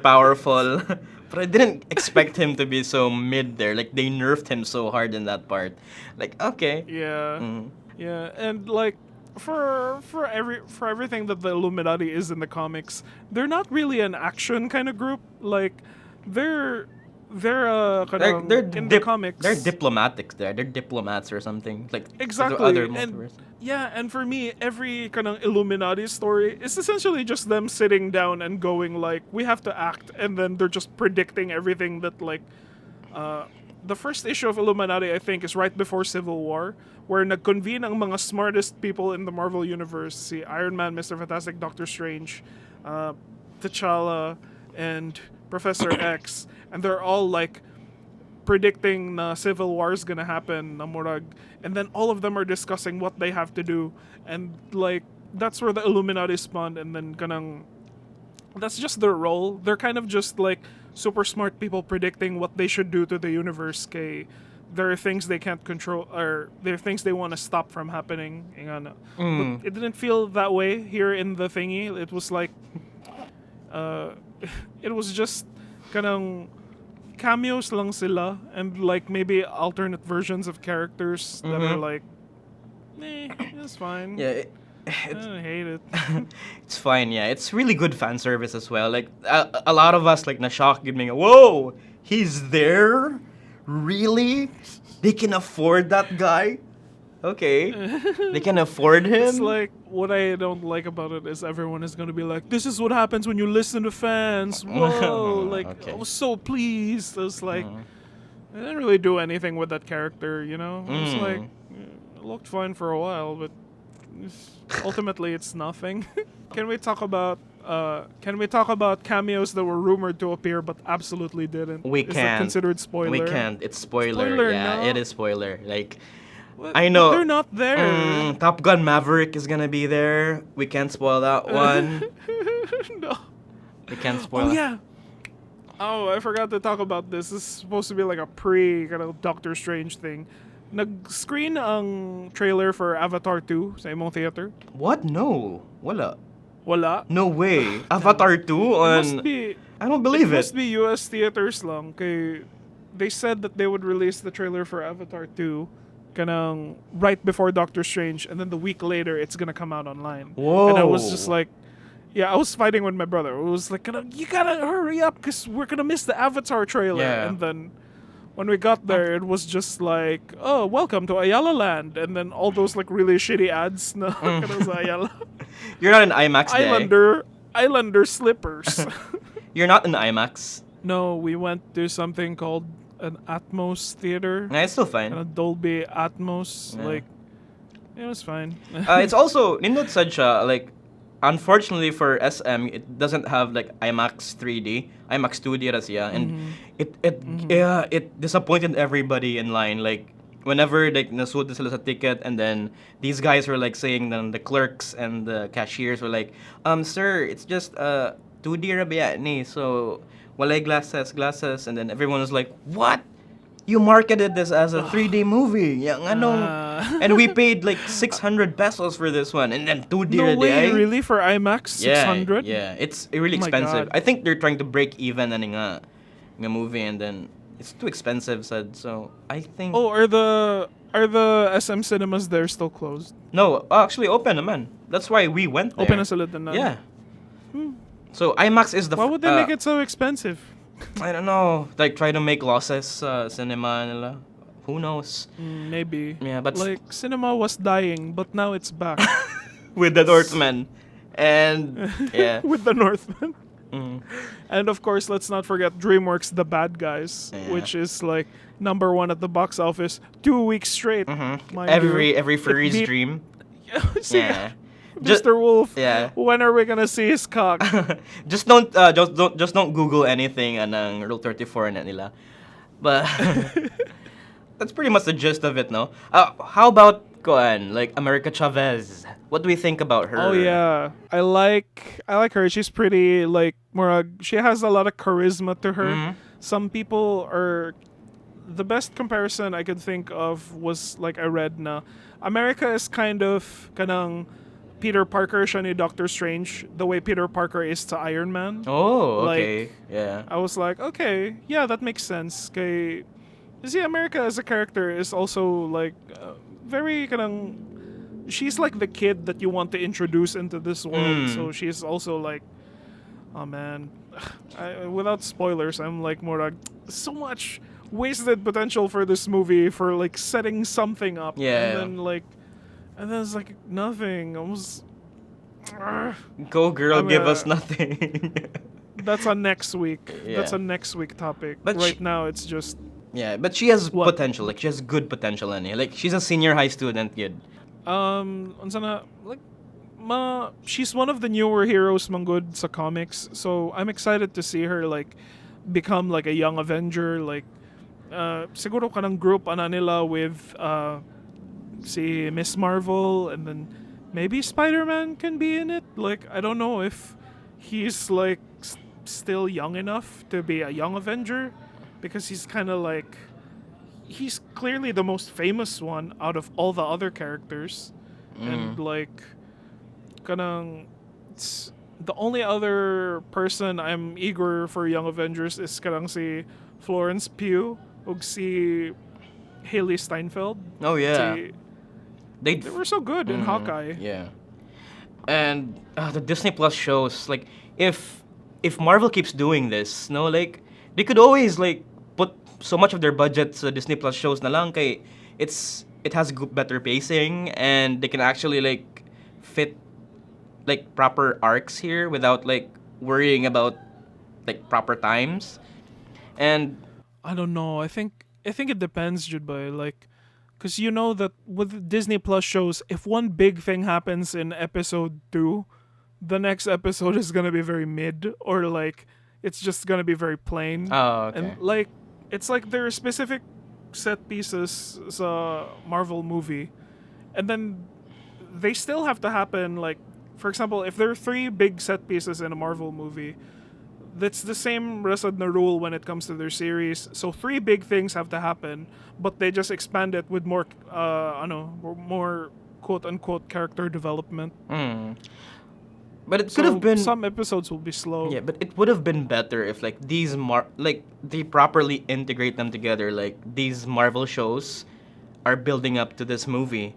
powerful. But I didn't expect him to be so mid there. Like, they nerfed him so hard in that part. Like, okay. Yeah. Yeah, and like, for everything that the Illuminati is in the comics, they're not really an action kind of group. Like, they're in the comics. They're diplomatics there. They're diplomats or something. Like exactly. The other and multiverse. yeah, and for me, every kind of Illuminati story is essentially just them sitting down and going like, we have to act, and then they're just predicting everything that like. The first issue of Illuminati, I think, is right before Civil War, where nag-convene ang mga smartest people in the Marvel Universe, si Iron Man, Mr. Fantastic, Doctor Strange, T'Challa, and Professor X, and they're all like predicting na Civil War is gonna happen, na murag, and then all of them are discussing what they have to do, and like that's where the Illuminati spawned, and then kanang that's just their role. They're kind of just like super smart people predicting what they should do to the universe. Kay, there are things they can't control, or there are things they want to stop from happening. But it didn't feel that way here in the thingy. It was like, it was just kanang cameos lang sila, and like maybe alternate versions of characters that are like, it's fine. Yeah. I don't hate it. It's fine, yeah. It's really good fan service as well. Like, a lot of us, like, na-shock, giving, whoa, he's there? Really? They can afford that guy? Okay. They can afford him? It's like, what I don't like about it is everyone is going to be like, this is what happens when you listen to fans. Whoa. Like, Okay. I was so pleased. I was like, I didn't really do anything with that character, you know? It's like, it looked fine for a while, but ultimately it's nothing. Can we talk about cameos that were rumored to appear but absolutely didn't? We Is that can't. considered spoiler? We can't. It's spoiler. Spoiler, Yeah, no? it is spoiler. Like, What? I know. They're not there. Top Gun Maverick is gonna be there. We can't spoil that one. No. We can't spoil Oh yeah. Oh, I forgot to talk about this. This is supposed to be like a kind of Doctor Strange thing. Nag-screen ang trailer for Avatar 2 sa imong theater. What? No. Wala. Wala. No way. Avatar 2 on... Must be, I don't believe must it. be US theaters lang. Kay they said that they would release the trailer for Avatar 2 kanang right before Doctor Strange, and then the week later it's gonna come out online. Whoa. And I was just like, yeah, I was fighting with my brother. It was like, you gotta hurry up because we're gonna miss the Avatar trailer. Yeah. And then when we got there, it was just like, oh, welcome to Ayala Land. And then all those like really shitty ads na kana sa Ayala. You're not in IMAX day. Islander slippers. You're not in IMAX. No, we went to something called an Atmos theater. Nah, it's still fine. A Dolby Atmos. Yeah. Like, it was fine. It's also, nindot sad siya, like, unfortunately for SM, it doesn't have like IMAX 3D, IMAX 2D ra siya, and it disappointed everybody in line. Like, whenever like nasuot na sila sa ticket, and then these guys were like saying that the clerks and the cashiers were like, sir, it's just 2D ra biya ni, so walay glasses, and then everyone was like, what? You marketed this as a 3D movie. Yang anong, and we paid like 600 pesos for this one, and then 2D No ra di way, ay. really? For IMAX? 600? Yeah, it's really Oh my expensive. God. I think they're trying to break even ani nga movie, and then it's too expensive, said. So I think Oh, are the SM cinemas there still closed? no, actually open naman. That's why we went there. Open na sila din na. Yeah. So IMAX is the Why would they make it so expensive? I don't know. Like try to make losses cinema nila. Who knows? Maybe. Yeah, but Like, cinema was dying, but now it's back. with the Northman. And yeah. With the Northman. Mm, And of course, let's not forget DreamWorks The Bad Guys, Yeah. which is like number one at the box office 2 weeks straight. mind you. every It furry's beat- dream. See, Yeah. Just Mr. Wolf, yeah. when are we gonna see his cock? just don't Google anything anang Rule 34 na nila. But that's pretty much the gist of it, no? How about Koan, like America Chavez? What do we think about her? Oh yeah, I like her. She's pretty. Like she has a lot of charisma to her. Mhm. Some people are. The best comparison I could think of was like I read na America is kind of kanang Peter Parker siya ni Doctor Strange the way Peter Parker is to Iron Man. Oh, Like, okay. Yeah. I was like, okay, yeah, that makes sense. Kay, see, America as a character is also like very kanang. She's like the kid that you want to introduce into this world. So she's also like, oh man, without spoilers, I'm like more like so much wasted potential for this movie for like setting something up. Yeah. And then it's like nothing. Almost. Go girl, I'm give a- us nothing. That's a next week. That's Yeah. a next week topic. But right now, it's just. Yeah, but she has What? potential. Like she has good potential in it. Like she's a senior high student kid. Unsa na, like, she's one of the newer heroes manggod sa comics. So I'm excited to see her like become like a young Avenger. Like, siguro kanang group ana nila with si Miss Marvel, and then maybe Spider-Man can be in it. Like, I don't know if he's like still young enough to be a young Avenger, because he's kind of like he's clearly the most famous one out of all the other characters, and like kanang the only other person I'm eager for Young Avengers is kanang si Florence Pugh ug si Haley Steinfeld. Oh yeah. Si- They They were so good in Hawkeye. Yeah. And the Disney Plus shows, like, if Marvel keeps doing this, no, like, they could always like put so much of their budget sa Disney Plus shows na lang kay it has better pacing, and they can actually like fit like proper arcs here without like worrying about like proper times. And I don't know. I think it depends, Judbay. Like, because you know that with Disney Plus shows, if one big thing happens in episode 2, the next episode is gonna be very mid, or like it's just gonna be very plain. oh, okay. And like it's like there are specific set pieces sa Marvel movie, and then they still have to happen. Like, for example, if there are 3 big set pieces in a Marvel movie, that's the same resad na rule when it comes to their series. So 3 big things have to happen, but they just expand it with more more quote unquote character development. But it So could have been some episodes will be slow. Yeah, but it would have been better if like like they properly integrate them together. Like these Marvel shows are building up to this movie.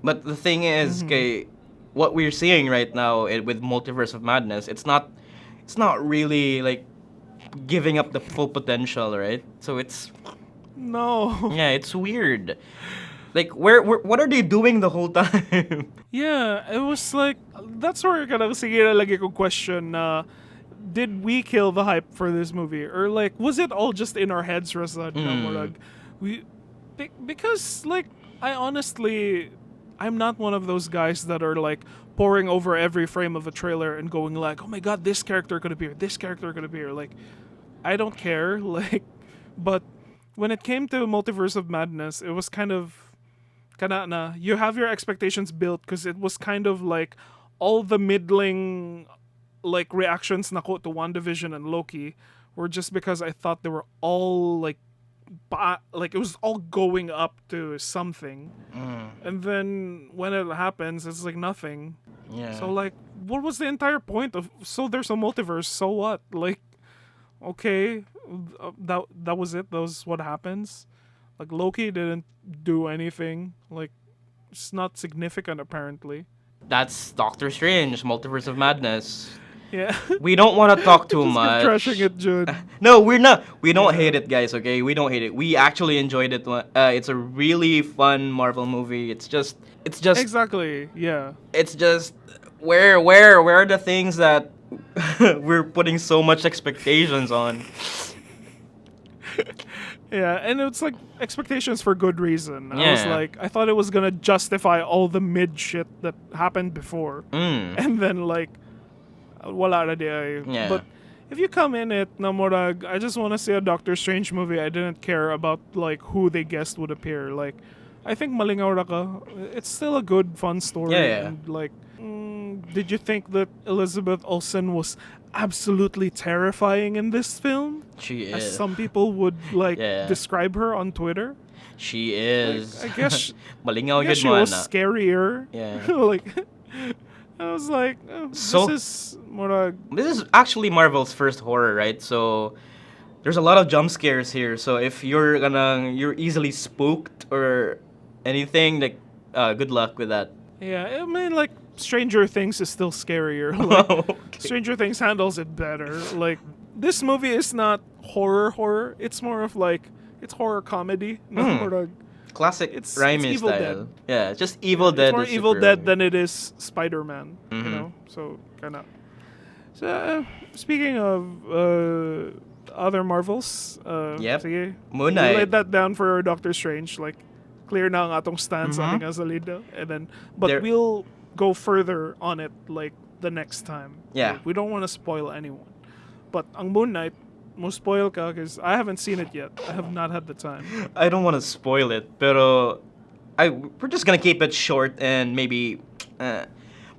But the thing is, kay, what we're seeing right now with Multiverse of Madness, it's not really like giving up the full potential, right? So it's No. yeah, it's weird. Like where what are they doing the whole time? Yeah, it was like that's where kanang sige na lagi ko question na did we kill the hype for this movie, or like was it all just in our heads, Rasad? Na murag because like I honestly I'm not one of those guys that are like poring over every frame of a trailer and going like, oh my god, this character could appear, this character could appear. Like, I don't care. Like, but when it came to Multiverse of Madness, it was kind of na you have your expectations built, because it was kind of like all the middling like reactions na ko to WandaVision and Loki were just because I thought they were all like like it was all going up to something, and then when it happens, it's like nothing. Yeah. So like, what was the entire point of? So there's a multiverse. So what? Like, okay, that was it. That was what happens. Like Loki didn't do anything. Like, it's not significant apparently. That's Doctor Strange, Multiverse of Madness. Yeah. We don't want to talk too Just keep much. trashing it, Jude. No, we're not. We don't Yeah. hate it, guys. Okay, we don't hate it. We actually enjoyed it. It's a really fun Marvel movie. It's just, Exactly. Yeah. it's just where are the things that we're putting so much expectations on? Yeah, and it's like expectations for good reason. I was Yeah. like, I thought it was gonna justify all the mid shit that happened before, and then like, wala na di ay. Yeah. But if you come in it na murag, I just want to see a Doctor Strange movie. I didn't care about like who they guessed would appear. Like, I think Malingaw ra ka. It's still a good, fun story. Yeah. And like, did you think that Elizabeth Olsen was absolutely terrifying in this film? She As is. some people would like Yeah. describe her on Twitter. She is. I guess Malingaw I guess gid she mo, was ana. scarier. Yeah. Like I was like, oh, So- this is more This is actually Marvel's first horror, right? So there's a lot of jump scares here. So if you're easily spooked or anything, like, good luck with that. yeah. I mean, like Stranger Things is still scarier. Like, Okay. Stranger Things handles it better. Like this movie is not horror. It's more of like it's horror comedy. Murag. Classic It's Raimi Evil style. Dead. Yeah, just Evil Dead. It's more is Evil super Dead Raimi. than it is Spider-Man. You know, so kind of. So speaking of other Marvels, Yep. sige, Moon we'll Knight. lay that down for Doctor Strange. Like clear na ang atong stance sa ating salida, and then but There- we'll go further on it like the next time. Yeah. Like, we don't want to spoil anyone, but ang Moon Knight, mo spoil ka because I haven't seen it yet. I have not had the time. I don't want to spoil it, pero we're just gonna keep it short and maybe.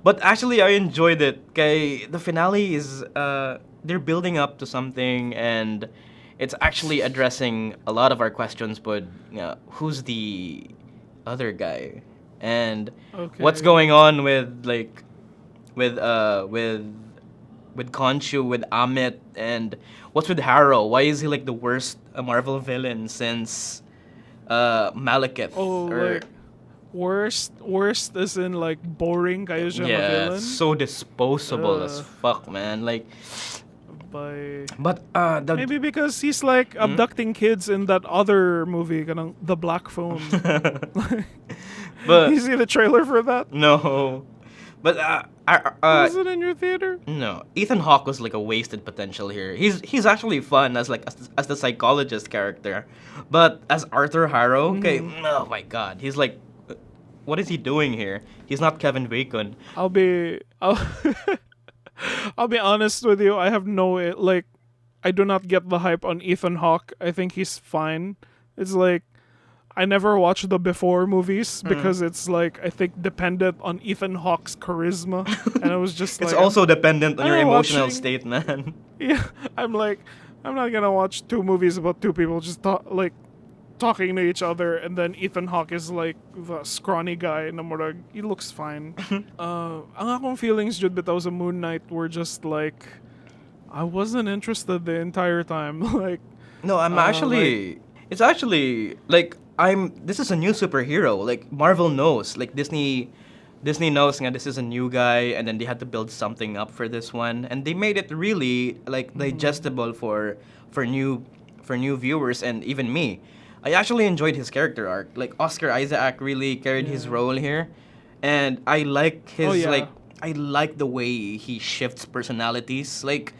But actually, I enjoyed it. Kay the finale is they're building up to something, and it's actually addressing a lot of our questions. But who's the other guy, and what's Okay. going on with like with Khonshu, with Amit, and what's with Harrow? Why is he like the worst Marvel villain since Malekith? Oh, like worst as in like boring kayo siya yeah, villain so disposable as fuck, man. Like, by but maybe because he's like abducting kids in that other movie, kanang The Black Phone. but You see the trailer for that? no, but Was it in your theater? no, Ethan Hawke was like a wasted potential here. He's actually fun as like as the psychologist character, but as Arthur Harrow, okay, oh my god, he's like, what is he doing here? He's not Kevin Bacon. I'll be honest with you. I have no like. I do not get the hype on Ethan Hawke. I think he's fine. It's like I never watched the Before movies because it's like I think dependent on Ethan Hawke's charisma, and I was just It's like, also dependent on your I'm emotional watching- state, man. yeah. I'm like, I'm not gonna watch two movies about two people just talking to each other, and then Ethan Hawke is like the scrawny guy na murag, he looks fine. Ang akong feelings jud bitaw sa Moon Knight were just like I wasn't interested the entire time. Like No, I'm actually. It's actually like This is a new superhero. Like Marvel knows. Like Disney knows nga this is a new guy, and then they had to build something up for this one, and they made it really like digestible for new viewers and even me. I actually enjoyed his character arc. Like Oscar Isaac really carried his role here, and I like his I like the way he shifts personalities. Like,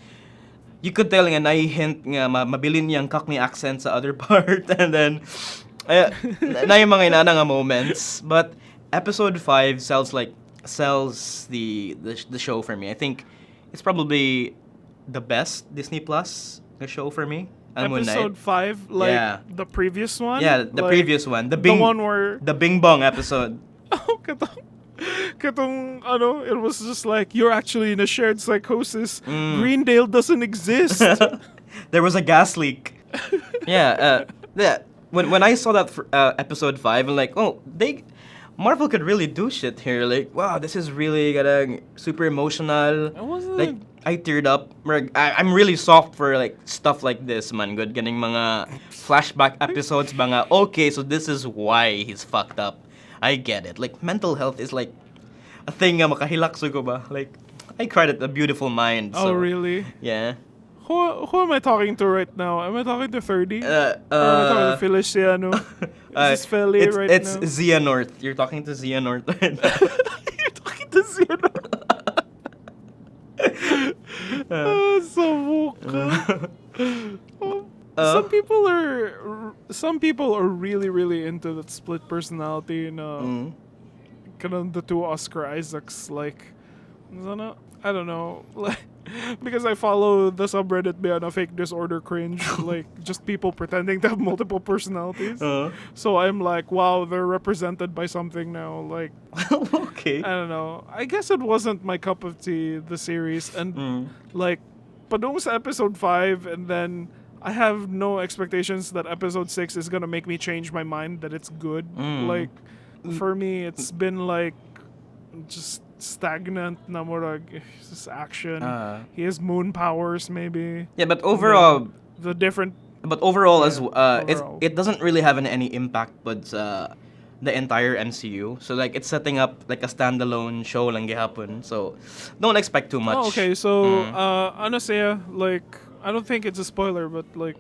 you could tell nga hint nga mabilin niyang Cockney accent sa other part, and then na yung mga inana nga moments. But episode 5 sells the show for me. I think it's probably the best Disney Plus show for me. Moon Knight. episode 5, like the previous one. Yeah, the Like, previous one, the one where the Bing Bong episode. katong it was just like you're actually in a shared psychosis. Mm. Greendale doesn't exist. There was a gas leak. Yeah. When I saw that episode 5, I'm like, oh, Marvel could really do shit here. Like, wow, this is really super emotional. I wasn't Like, I teared up. I'm really soft for like stuff like this, man. Good, ganing mga flashback episodes, mga okay, so this is why he's fucked up. I get it. Like, mental health is like a thing nga makahilak ko ba? Like, I credit A Beautiful Mind. Oh, So, really? yeah. Who am I talking to right now? Am I talking to 30? Uh, Or am I talking to uh, Feliciano? Is this Feli it's right it's now? Zia North. You're talking to Zia North. You're talking to Zeno. So Uh, some people are really into that split personality and kind of the two Oscar Isaacs like I don't know like because I follow the subreddit beyond a fake disorder cringe like just people pretending to have multiple personalities. So I'm like, wow, they're represented by something now. Like okay. I don't know. I guess it wasn't my cup of tea, the series, and like, padung sa episode 5, and then I have no expectations that episode 6 is gonna make me change my mind that it's good. Like, for me, it's been like just stagnant. Namurag, just action. He has moon powers, maybe. Yeah, but overall, The different. But overall, Yeah, it's overall. it doesn't really have any impact, but the entire MCU. So like it's setting up like a standalone show lang gihapon. So don't expect too much. Oh, okay, so ano siya, like I don't think it's a spoiler, but like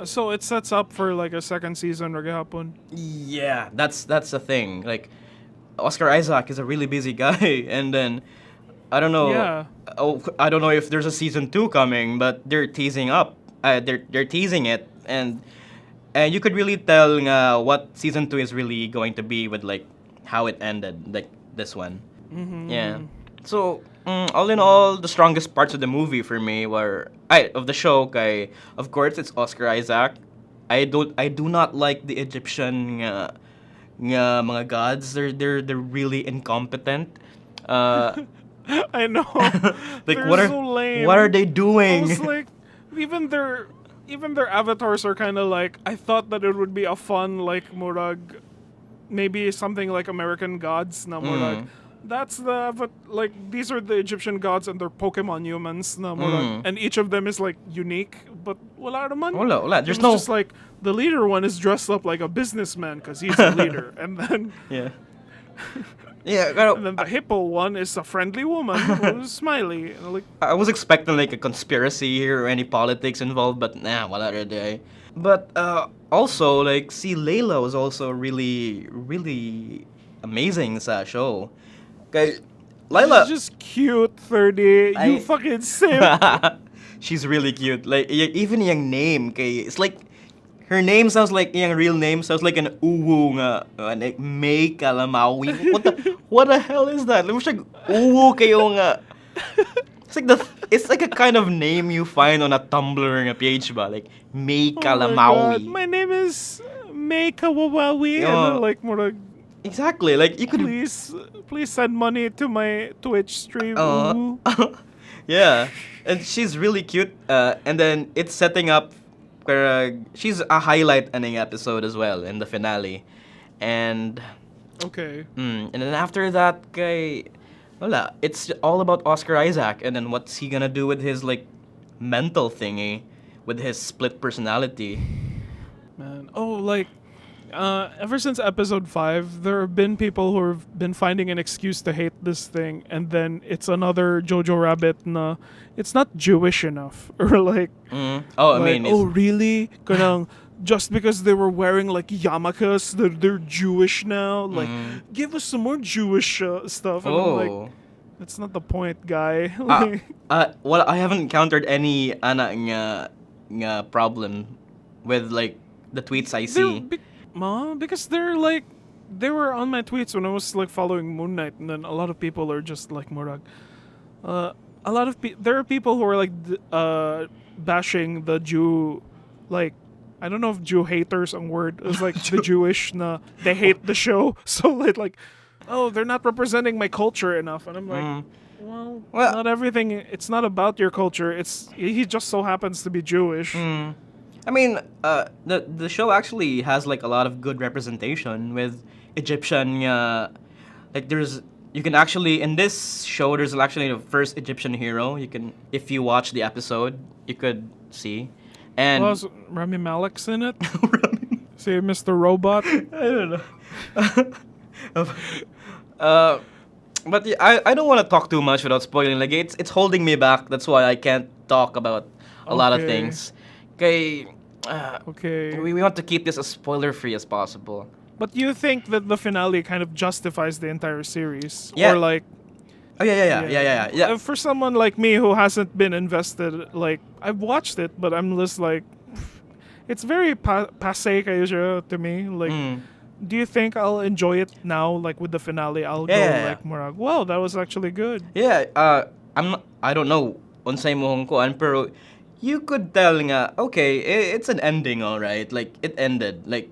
so it sets up for like a second season or gihapon. Yeah, that's the thing. Like Oscar Isaac is a really busy guy, and then I don't know. Yeah. Oh, I don't know if there's a season 2 coming, but they're teasing up. They're teasing it, and you could really tell what season 2 is really going to be with like how it ended, like this one. Yeah. So all in all, the strongest parts of the movie for me were of the show. Kay, of course, it's Oscar Isaac. I do not like the Egyptian nga mga gods. They're really incompetent. I know. Like They're so lame. what are they I doing? was like, even their avatars are kind of like. I thought that it would be a fun like murag, maybe something like American Gods na murag. That's like these are the Egyptian gods and they're Pokemon humans na murag, and each of them is like unique. But wala naman. Wala. It There's was no. just like the leader one is dressed up like a businessman because he's a leader, and then Yeah. Yeah, pero and then the hippo one is a friendly woman who's smiley. And like, I was expecting like a conspiracy here or any politics involved, but nah, wala rin. But also like see Layla was also really amazing sa show. Kay Layla she's just cute, 30. You fucking simp. she's really cute. Like even yung name kay it's like her name sounds like yung real name sounds like an uwu nga like May Kalamawi. What the hell is that? Like siya uwu kayo nga. It's like a kind of name you find on a Tumblr nga page ba like May Oh my Kalamawi. God, my name is May Kawawawi. And then, like, more like, Exactly. Like you could please send money to my Twitch stream. Ooh. yeah, and she's really cute. And then it's setting up where she's a highlight ending episode as well in the finale, and Okay. and then after that, kay wala, it's all about Oscar Isaac, and then what's he gonna do with his like mental thingy, with his split personality. Man. Oh, like, ever since episode 5, there have been people who have been finding an excuse to hate this thing, and then it's another Jojo Rabbit na it's not Jewish enough. Or like, Oh, I like, mean, oh, really? Kanang, just because they were wearing like yarmulkes, they're Jewish now? Like, give us some more Jewish stuff. And I'm like, that's not the point, guy. Like, well, I haven't encountered any nga problem with like the tweets I see. because they're like they were on my tweets when I was like following Moon Knight, and then a lot of people are just like Murag. There are people who are like bashing the Jew, like I don't know if Jew haters a word. It's like the Jewish na they hate the show, so like oh they're not representing my culture enough, and I'm like. Well, not everything. It's not about your culture. He just so happens to be Jewish. I mean, the show actually has like a lot of good representation with Egyptian. Like you can actually in this show there's actually the first Egyptian hero. You can if you watch the episode you could see, and Was Rami Malek's in it? Say Mr. Robot. I don't know. But yeah, I don't want to talk too much without spoiling. Like it's holding me back. That's why I can't talk about a lot of Okay. things. Okay, Okay. we want to keep this as spoiler free as possible. But you think that the finale kind of justifies the entire series? Yeah. Or like Oh yeah. For someone like me who hasn't been invested, like I've watched it, but I'm just like, it's very passe kayo siya to me. Like, do you think I'll enjoy it now? Like with the finale, I'll go like more. Wow, that was actually good. Yeah. I don't know. Unsay mo kuan pero you could tell nga okay, it's an ending, all right. Like it ended. Like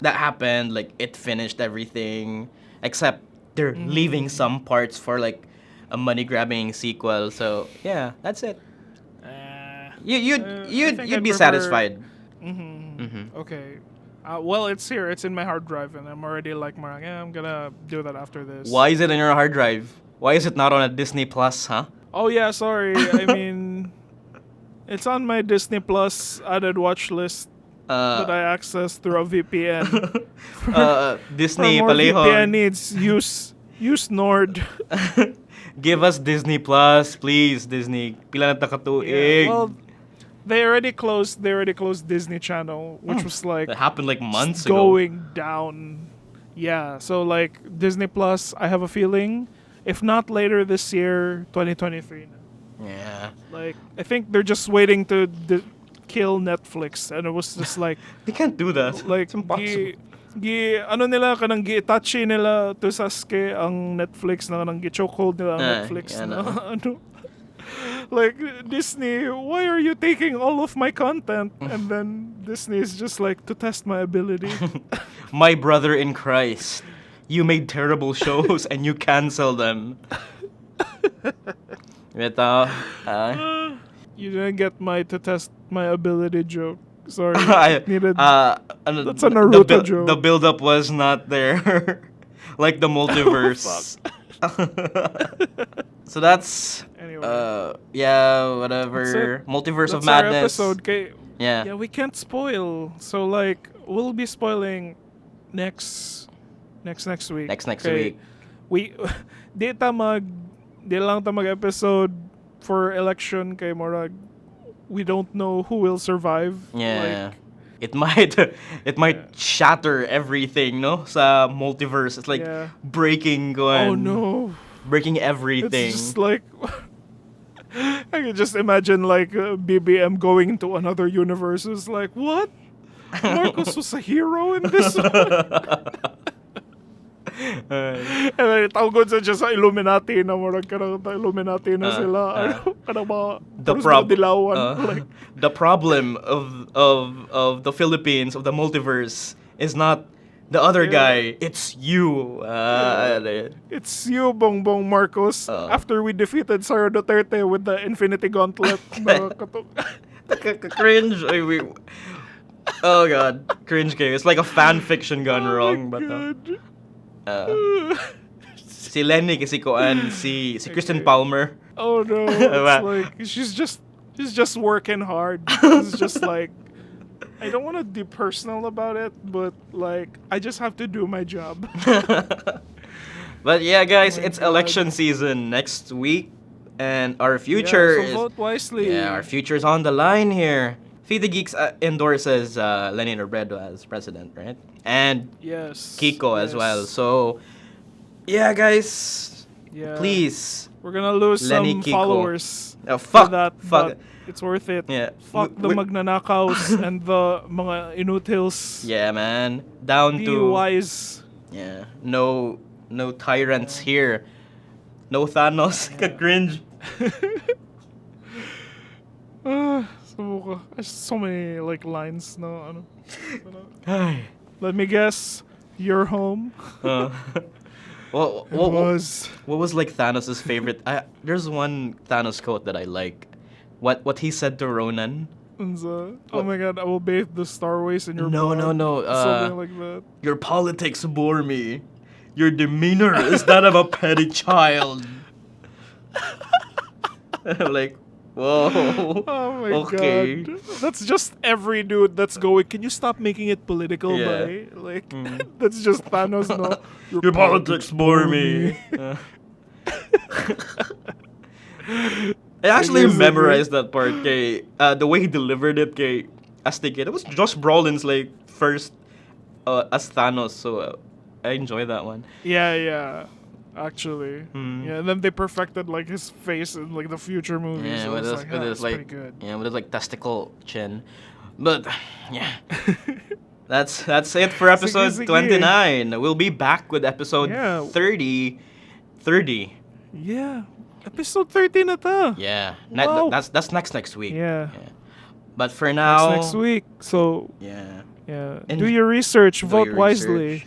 that happened. Like it finished everything, except they're leaving some parts for like a money grabbing sequel. So yeah, that's it. You'd be satisfied. Okay. Well, it's here. It's in my hard drive, and I'm already like, I'm gonna do that after this. Why is it in your hard drive? Why is it not on a Disney Plus, huh? Oh yeah, sorry. I mean, it's on my Disney Plus added watch list that I access through a VPN. Disney For more Paleho. VPN needs use Nord. Give us Disney Plus, please, Disney. Pila na takatuig. Well, they already closed Disney Channel, which was like that happened like months ago. going down. Yeah, so like Disney Plus, I have a feeling, if not later this year, 2023. Yeah. Like I think they're just waiting to kill Netflix, and it was just like They can't do that. like It's impossible. ano nila kanang gi-touchy nila to Sasuke ang Netflix na kanang gi-chokehold nila ang Netflix yeah, na no. ano. Like Disney, why are you taking all of my content? And then Disney is just like to test my ability. My brother in Christ. You made terrible shows and you cancel them. Ito, You didn't get my to test my ability joke. Sorry. Needed. That's a Naruto joke. The build-up was not there. Like the multiverse. So that's... Anyway. Yeah, whatever. That's it. Multiverse of That's our Madness. episode. Yeah. Yeah, we can't spoil. So like, we'll be spoiling next week. Next Okay? week. Di lang ta mag-episode for election kay Morag. We don't know who will survive. Yeah. It might shatter everything, no? Sa multiverse. It's like breaking Oh no. breaking everything. It's just like I can just imagine like BBM going into another universe. It's like, what? Marcos was a hero in this one? And then tawag sa just sa Illuminati na murag kanang Illuminati na sila. Ano kanang mga dilawan. Like, the problem of the Philippines, of the multiverse, is not the other guy. It's you. it's you, Bongbong Marcos. After we defeated Sara Duterte with the Infinity Gauntlet. Cringe. Oh god, cringe game. It's like a fan fiction gone wrong. But si Lenny kasi koan si Kristen Palmer. Oh no, it's like she's just working hard. It's just like I don't want to be personal about it, but like I just have to do my job. But yeah, guys, it's election season next week, and our future so vote wisely. Yeah, our future's on the line here. Feed the Geeks endorses Lenny Robredo as president, right? And yes, Kiko as well. So yeah, guys, please. We're gonna lose Lenny, some Kiko. Followers. Fuck for that, fuck. But it's worth it. Yeah. Fuck the magnanakaws and the mga inutils. Yeah, man. Down Be to wise. Yeah. No tyrants here. No Thanos. Cringe. So many like lines. No, let me guess. You're home. What was like Thanos' favorite? There's one Thanos quote that I like. What he said to Ronan. Oh my god, I will bathe the starways in your blood. No. Something like that. Your politics bore me. Your demeanor is that of a petty child. I'm like, whoa. Oh my okay. god. That's just every dude that's going, can you stop making it political, boy? Like, that's just Thanos, no? Your politics bore me. I actually Sige, sige. memorized that part. Kay, the way he delivered it, kay, as the kid, it was Josh Brolin's like first as Thanos. So I enjoy that one. Yeah. Actually, Hmm. yeah. And then they perfected like his face in like the future movies. Yeah, So with it's his, like, with his it's like, pretty good. yeah, with his like testicle chin. But yeah, that's it for episode Sige, sige. 29. We'll be back with episode Yeah. 30. 30. Yeah, episode 13 na to. Yeah, Wow. that's next week. Yeah. But for now, Next week. So yeah, yeah, And do your research. do Vote your wisely. research.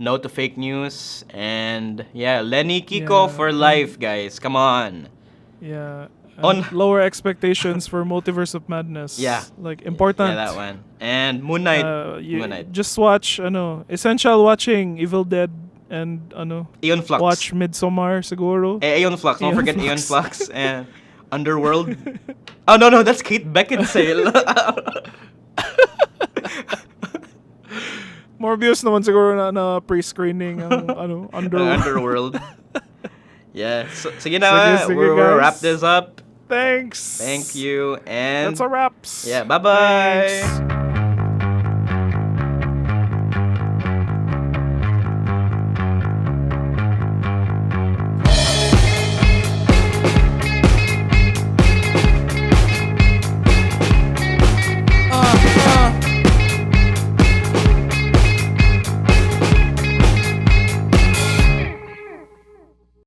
No to fake news, and yeah, Lenny Kiko Yeah, for and- life, guys. Come on. Yeah. On- Lower expectations for Multiverse of Madness. Yeah. Like important. Yeah, that one. And Moon Knight. You Moon Knight. just watch essential watching Evil Dead and Aeon Flux. watch Midsommar siguro. Aeon Flux. Don't Aeon forget Flux. Aeon Flux and Underworld. Oh no, that's Kate Beckinsale. Morbius naman siguro na pre-screening ang Underworld. Underworld. Yeah. So, sige na. Sige, We'll guys. wrap this up. Thanks. Thank you and That's a wraps. yeah. Bye bye. Thanks.